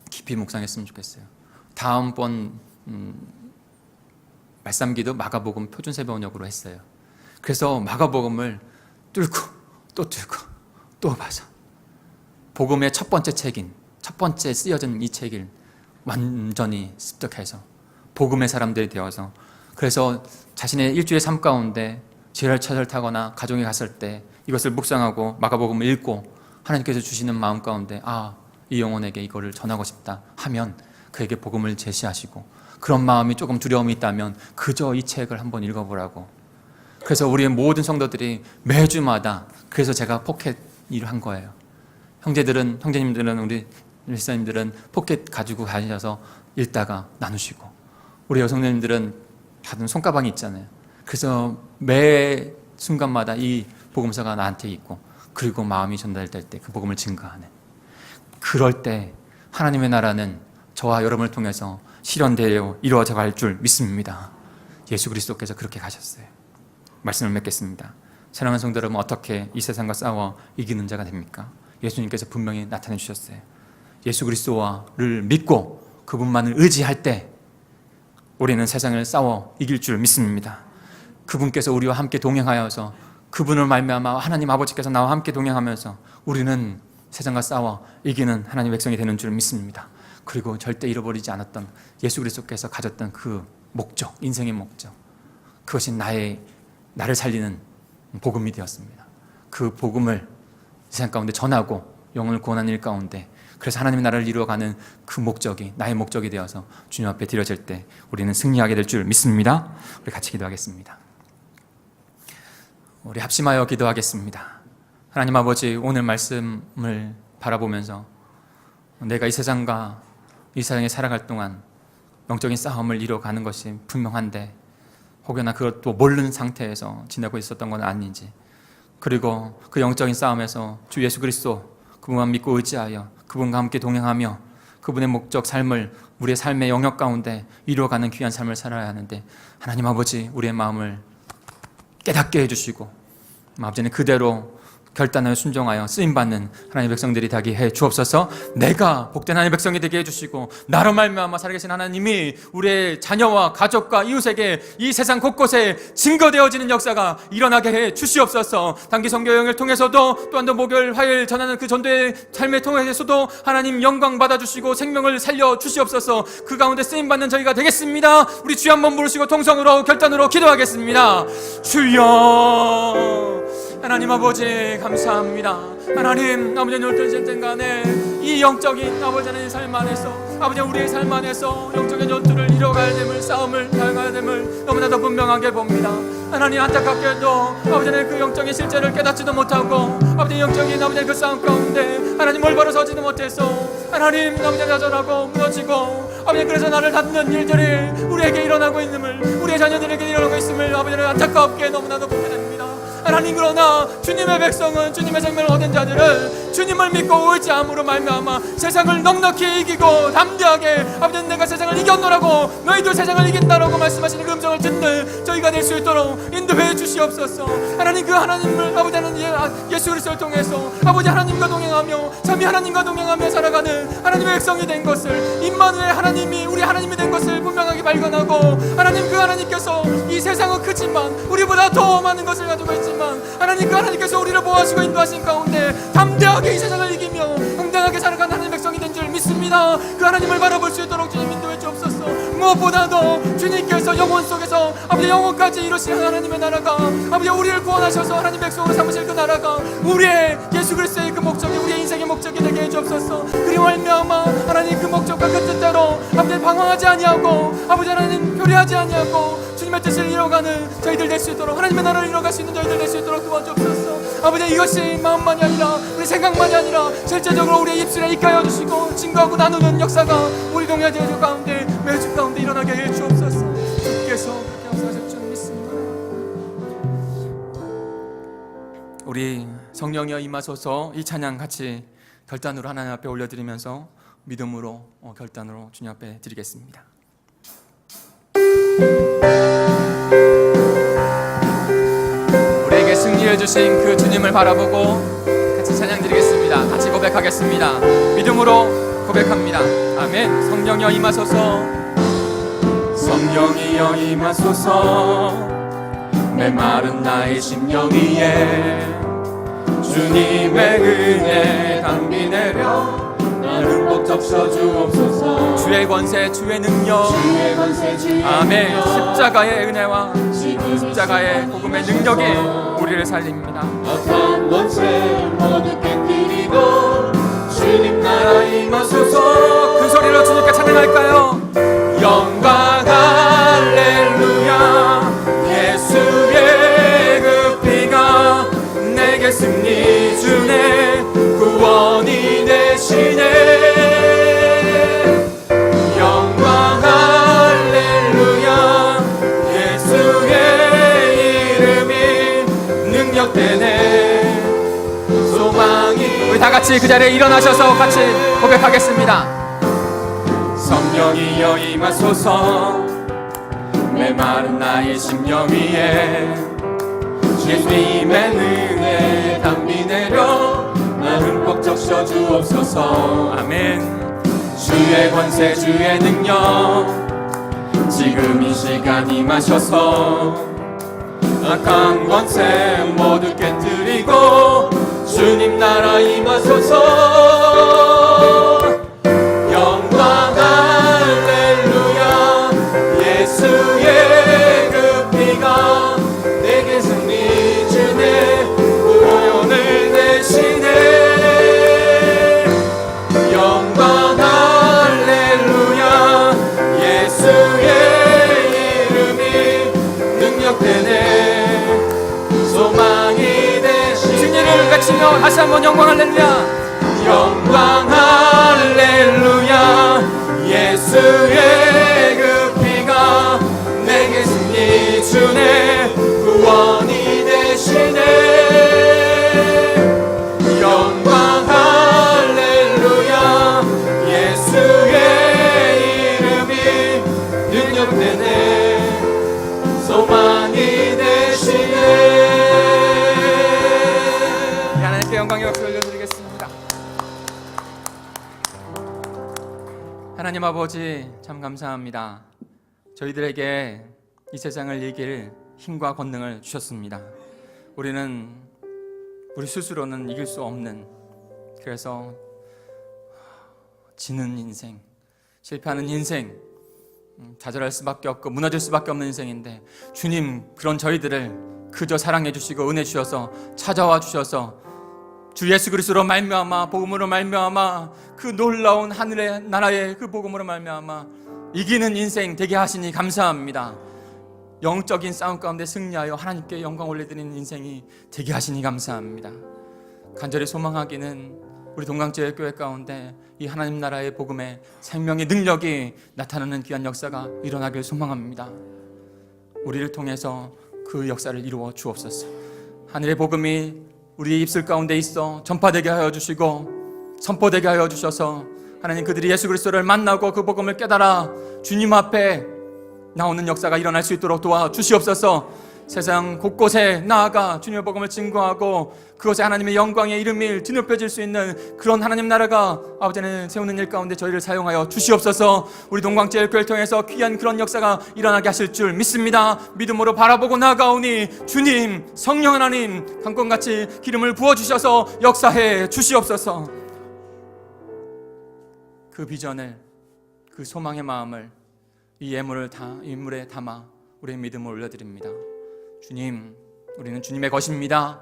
깊이 묵상했으면 좋겠어요. 다음번 말씀기도 마가복음 표준세번역으로 했어요. 그래서 마가복음을 뚫고 또 뚫고 또 봐서 복음의 첫 번째 책인, 첫 번째 쓰여진 이 책을 완전히 습득해서 복음의 사람들이 되어서, 그래서 자신의 일주일의 삶 가운데 지하철을 타거나 가정에 갔을 때 이것을 묵상하고 마가복음을 읽고 하나님께서 주시는 마음 가운데 이 영혼에게 이거를 전하고 싶다 하면 그에게 복음을 제시하시고, 그런 마음이 조금 두려움이 있다면 그저 이 책을 한번 읽어보라고. 그래서 우리의 모든 성도들이 매주마다, 그래서 제가 포켓 일을 한 거예요. 형제님들은 우리 일사님들은 포켓 가지고 다니셔서 읽다가 나누시고, 우리 여성님들은 다른 손가방이 있잖아요. 그래서 매 순간마다 이 복음서가 나한테 있고, 그리고 마음이 전달될 때 그 복음을 증거하는, 그럴 때 하나님의 나라는 저와 여러분을 통해서 실현되어 이루어져 갈 줄 믿습니다. 예수 그리스도께서 그렇게 가셨어요. 말씀을 맺겠습니다. 사랑하는 성도 여러분, 어떻게 이 세상과 싸워 이기는 자가 됩니까? 예수님께서 분명히 나타내 주셨어요. 예수 그리스도를 믿고 그분만을 의지할 때 우리는 세상을 싸워 이길 줄 믿습니다. 그분께서 우리와 함께 동행하여서, 그분을 말미암아 하나님 아버지께서 나와 함께 동행하면서 우리는 세상과 싸워 이기는 하나님의 백성이 되는 줄 믿습니다. 그리고 절대 잃어버리지 않았던 예수 그리스도께서 가졌던 그 목적, 인생의 목적, 그것이 나를 살리는 복음이 되었습니다. 그 복음을 세상 가운데 전하고 영혼을 구원하는 일 가운데, 그래서 하나님의 나라를 이루어가는 그 목적이 나의 목적이 되어서 주님 앞에 드려질 때 우리는 승리하게 될 줄 믿습니다. 우리 같이 기도하겠습니다. 우리 합심하여 기도하겠습니다. 하나님 아버지, 오늘 말씀을 바라보면서 내가 이 세상과 이 세상에 살아갈 동안 영적인 싸움을 이뤄가는 것이 분명한데, 혹여나 그것도 모르는 상태에서 지내고 있었던 건 아닌지, 그리고 그 영적인 싸움에서 주 예수 그리스도 그분만 믿고 의지하여 그분과 함께 동행하며 그분의 목적 삶을 우리의 삶의 영역 가운데 이루어가는 귀한 삶을 살아야 하는데, 하나님 아버지, 우리의 마음을 깨닫게 해주시고 아버지는 그대로 결단하여 순종하여 쓰임받는 하나님의 백성들이 되게 해 주옵소서. 내가 복된 하나님의 백성이 되게 해주시고, 나로 말미암아 살아계신 하나님이 우리의 자녀와 가족과 이웃에게 이 세상 곳곳에 증거되어지는 역사가 일어나게 해 주시옵소서. 단기 선교 여행을 통해서도, 또한 더 목요일 화요일 전하는 그 전도의 삶을 통해서도 하나님 영광 받아주시고 생명을 살려 주시옵소서. 그 가운데 쓰임받는 저희가 되겠습니다. 우리 주여 한번 부르시고 통성으로 결단으로 기도하겠습니다. 주여, 하나님 아버지 감사합니다. 하나님 아버지, 어떤 간에 이 영적인 아버지 하나님 삶 안에서, 아버지 우리의 삶 안에서 영적인 전투를 이뤄가야 됨을, 싸움을 당해야 됨을 너무나도 분명하게 봅니다. 하나님, 안타깝게도 아버지 하나님 그 영적인 실제를 깨닫지도 못하고, 아버지 영적인 아버지 그 싸움 가운데 하나님 올바로서지도 못해서 하나님 아버지 좌절하고 무너지고, 아버지 그래서 나를 닫는 일들이 우리에게 일어나고 있음을, 우리의 자녀들에게 일어나고 있음을 아버지는 안타깝게 너무나도 보게 됩니다. 하나님, 그러나 주님의 백성은, 주님의 생명을 얻은 자들은 주님을 믿고 의지함으로 말미암아 세상을 넉넉히 이기고 담대하게, 아버지 내가 세상을 이겼노라고, 너희도 세상을 이긴다라고 말씀하시는 그 음성을 듣는 저희가 될 수 있도록 인도해 주시옵소서. 하나님, 그 하나님을 아버지 하나님 예수 그리스도를 통해서 아버지 하나님과 동행하며 참이 하나님과 동행하며 살아가는 하나님의 백성이 된 것을, 임마누엘 하나님이 우리 하나님이 된 것을 분명하게 발견하고, 하나님 그 하나님께서 이 세상은 크지만 우리보다 더 많은 것을 가지고 있지만 하나님 그 하나님께서 우리를 보호하시고 인도하신 가운데 담대하게 이 세상을 이기며 당당하게 살아가는 하나님의 백성이 된 줄 믿습니다. 그 하나님을 바라볼 수 있도록 주님 인도해 주옵소서. 무엇보다도 주님께서 영혼 속에서 아버지 영혼까지 이루시는 하나님의 나라가, 아버지 우리를 구원하셔서 하나님 백성으로 삼으실 그 나라가 우리의 예수 그리스도의 그 목적이, 우리의 인생의 목적이 되게 해주옵소서. 그리고 말미암아 하나님 그 목적과 그 뜻대로 아버지 방황하지 아니하고, 아버지 하나님 교리하지 아니하고, 주님 하나님의 뜻을 이뤄가는 저희들 될 수 있도록, 하나님의 나라를 이뤄갈 수 있는 저희들 될 수 있도록 도와주옵소서. 아버지, 이것이 마음만이 아니라 우리 생각만이 아니라 실제적으로 우리의 입술에 입가여 주시고 증거하고 나누는 역사가 우리 동역자들 가운데, 매주 가운데 일어나게 해 주옵소서. 주께서 그렇게 역사하실 줄 믿습니다. 우리 성령이여 임하소서. 이 찬양 같이 결단으로 하나님 앞에 올려드리면서 믿음으로 결단으로 주님 앞에 드리겠습니다. 우리에게 승리해 주신 그 주님을 바라보고 같이 찬양 드리겠습니다. 같이 고백하겠습니다. 믿음으로 고백합니다. 아멘. 성령이여 임하소서.
성령이여 임하소서. 메마른 나의 심령 위에 주님의 은혜 담비 내려 나를 꼭 적셔 주옵소서.
주의 권세 주의 능력,
주의 권세 주의
아멘.
능력,
십자가의 은혜와
지금
십자가의 복음의 능력이 우리를 살립니다.
악한 권세 모두 깨뜨리고 주님 나라 임하소서.
그 소리로 주님께 찬양할까요? 영광 할렐루야. 예수의 그 피가 내게 승리 주네, 구원이 되시네. 영광 할렐루야. 예수의 이름이 능력되네, 소망이. 우리 다 같이 그 자리에 일어나셔서 같이 고백하겠습니다.
성령이여 임하소서. 메마른 나의 심령 위에 예수님의 은혜 담비 내려 나 흠뻑 적셔 주옵소서.
아멘.
주의 권세 주의 능력 지금 이 시간 임하셔서 악한 권세 모두 깨뜨리고 주님 나라 임하소서. 영광 할렐루야. 예수의 그 피가 내게 승리 주네, 구원을 되시네. 영광 할렐루야. 예수의 이름이 능력되네, 소망이 되시네.
주님을 외치며 다시 한번 영광 할렐루야.
영광 할렐루야. 예수의 그 피가 내게 승리 주네, 구원이 되시네. 영광 할렐루야. 예수의 이름이 능력되네, 소망이 되시네.
하나님께 영광의 박수 올려드리겠습니다. 하나님 아버지, 참 감사합니다. 저희들에게 이 세상을 이길 힘과 권능을 주셨습니다. 우리는 우리 스스로는 이길 수 없는, 그래서 지는 인생, 실패하는 인생, 좌절할 수밖에 없고 무너질 수밖에 없는 인생인데, 주님 그런 저희들을 그저 사랑해 주시고 은혜 주셔서 찾아와 주셔서 주 예수 그리스도로 말미암아, 복음으로 말미암아, 그 놀라운 하늘의 나라의 그 복음으로 말미암아 이기는 인생 되게 하시니 감사합니다. 영적인 싸움 가운데 승리하여 하나님께 영광 올려드리는 인생이 되게 하시니 감사합니다. 간절히 소망하기는 우리 동강제일교회 가운데 이 하나님 나라의 복음의 생명의 능력이 나타나는 귀한 역사가 일어나길 소망합니다. 우리를 통해서 그 역사를 이루어 주옵소서. 하늘의 복음이 우리의 입술 가운데 있어 전파되게 하여 주시고 선포되게 하여 주셔서 하나님 그들이 예수 그리스도를 만나고 그 복음을 깨달아 주님 앞에 나오는 역사가 일어날 수 있도록 도와주시옵소서. 세상 곳곳에 나아가 주님의 복음을 증거하고 그것에 하나님의 영광의 이름이 드높여질 수 있는 그런 하나님 나라가 아버지는 세우는 일 가운데 저희를 사용하여 주시옵소서. 우리 동광제일교회를 통해서 귀한 그런 역사가 일어나게 하실 줄 믿습니다. 믿음으로 바라보고 나아가오니 주님 성령 하나님 강권같이 기름을 부어주셔서 역사해 주시옵소서. 그 비전을, 그 소망의 마음을 이 예물에 담아 우리의 믿음을 올려드립니다. 주님, 우리는 주님의 것입니다.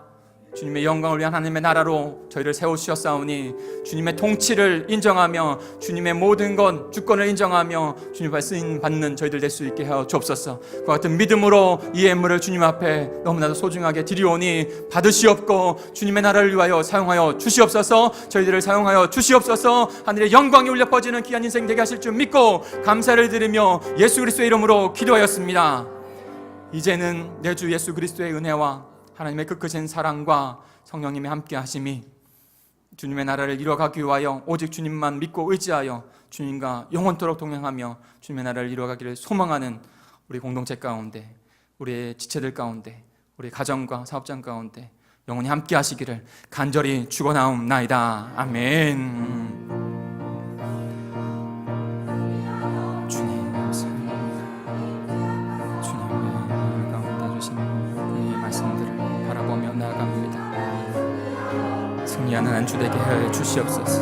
주님의 영광을 위한 하나님의 나라로 저희를 세우셨사오니 주님의 통치를 인정하며 주님의 모든 것 주권을 인정하며 주님 앞에 쓰임 받는 저희들 될 수 있게 하여 주옵소서. 그와 같은 믿음으로 이 예물을 주님 앞에 너무나도 소중하게 드리오니 받으시옵고 주님의 나라를 위하여 사용하여 주시옵소서. 저희들을 사용하여 주시옵소서. 하늘의 영광이 울려 퍼지는 귀한 인생 되게 하실 줄 믿고 감사를 드리며 예수 그리스도의 이름으로 기도하였습니다. 이제는 내 주 예수 그리스도의 은혜와 하나님의 그 크신 사랑과 성령님의 함께 하심이 주님의 나라를 이루어가기 위하여 오직 주님만 믿고 의지하여 주님과 영원토록 동행하며 주님의 나라를 이루어가기를 소망하는 우리 공동체 가운데, 우리의 지체들 가운데, 우리 가정과 사업장 가운데 영원히 함께 하시기를 간절히 축원하옵나이다. 아멘. 주님 감사합니다. 주님의 가운데 주신 이 말씀들을 바라보며 나아갑니다. 승리하는 한 주 되게 해 주시옵소서.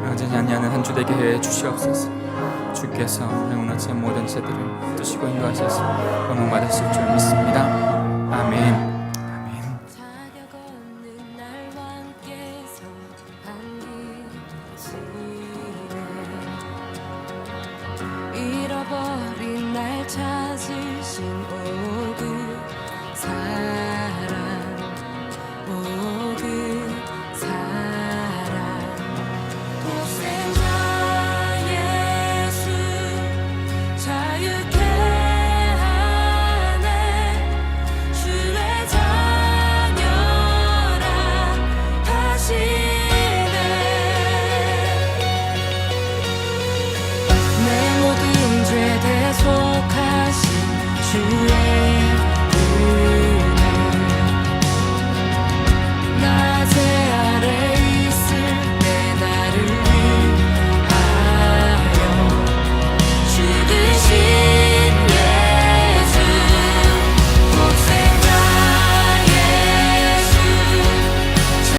여전히 아니하는 한 주 되게 해 주시옵소서. 주께서 영원한 모든 죄들을 드시고 인도하셔서 영광받으실 줄 믿습니다. 아멘. 아멘.
자격 없는 날 왕께서 반기시네 잃어버린 날 찾으신 오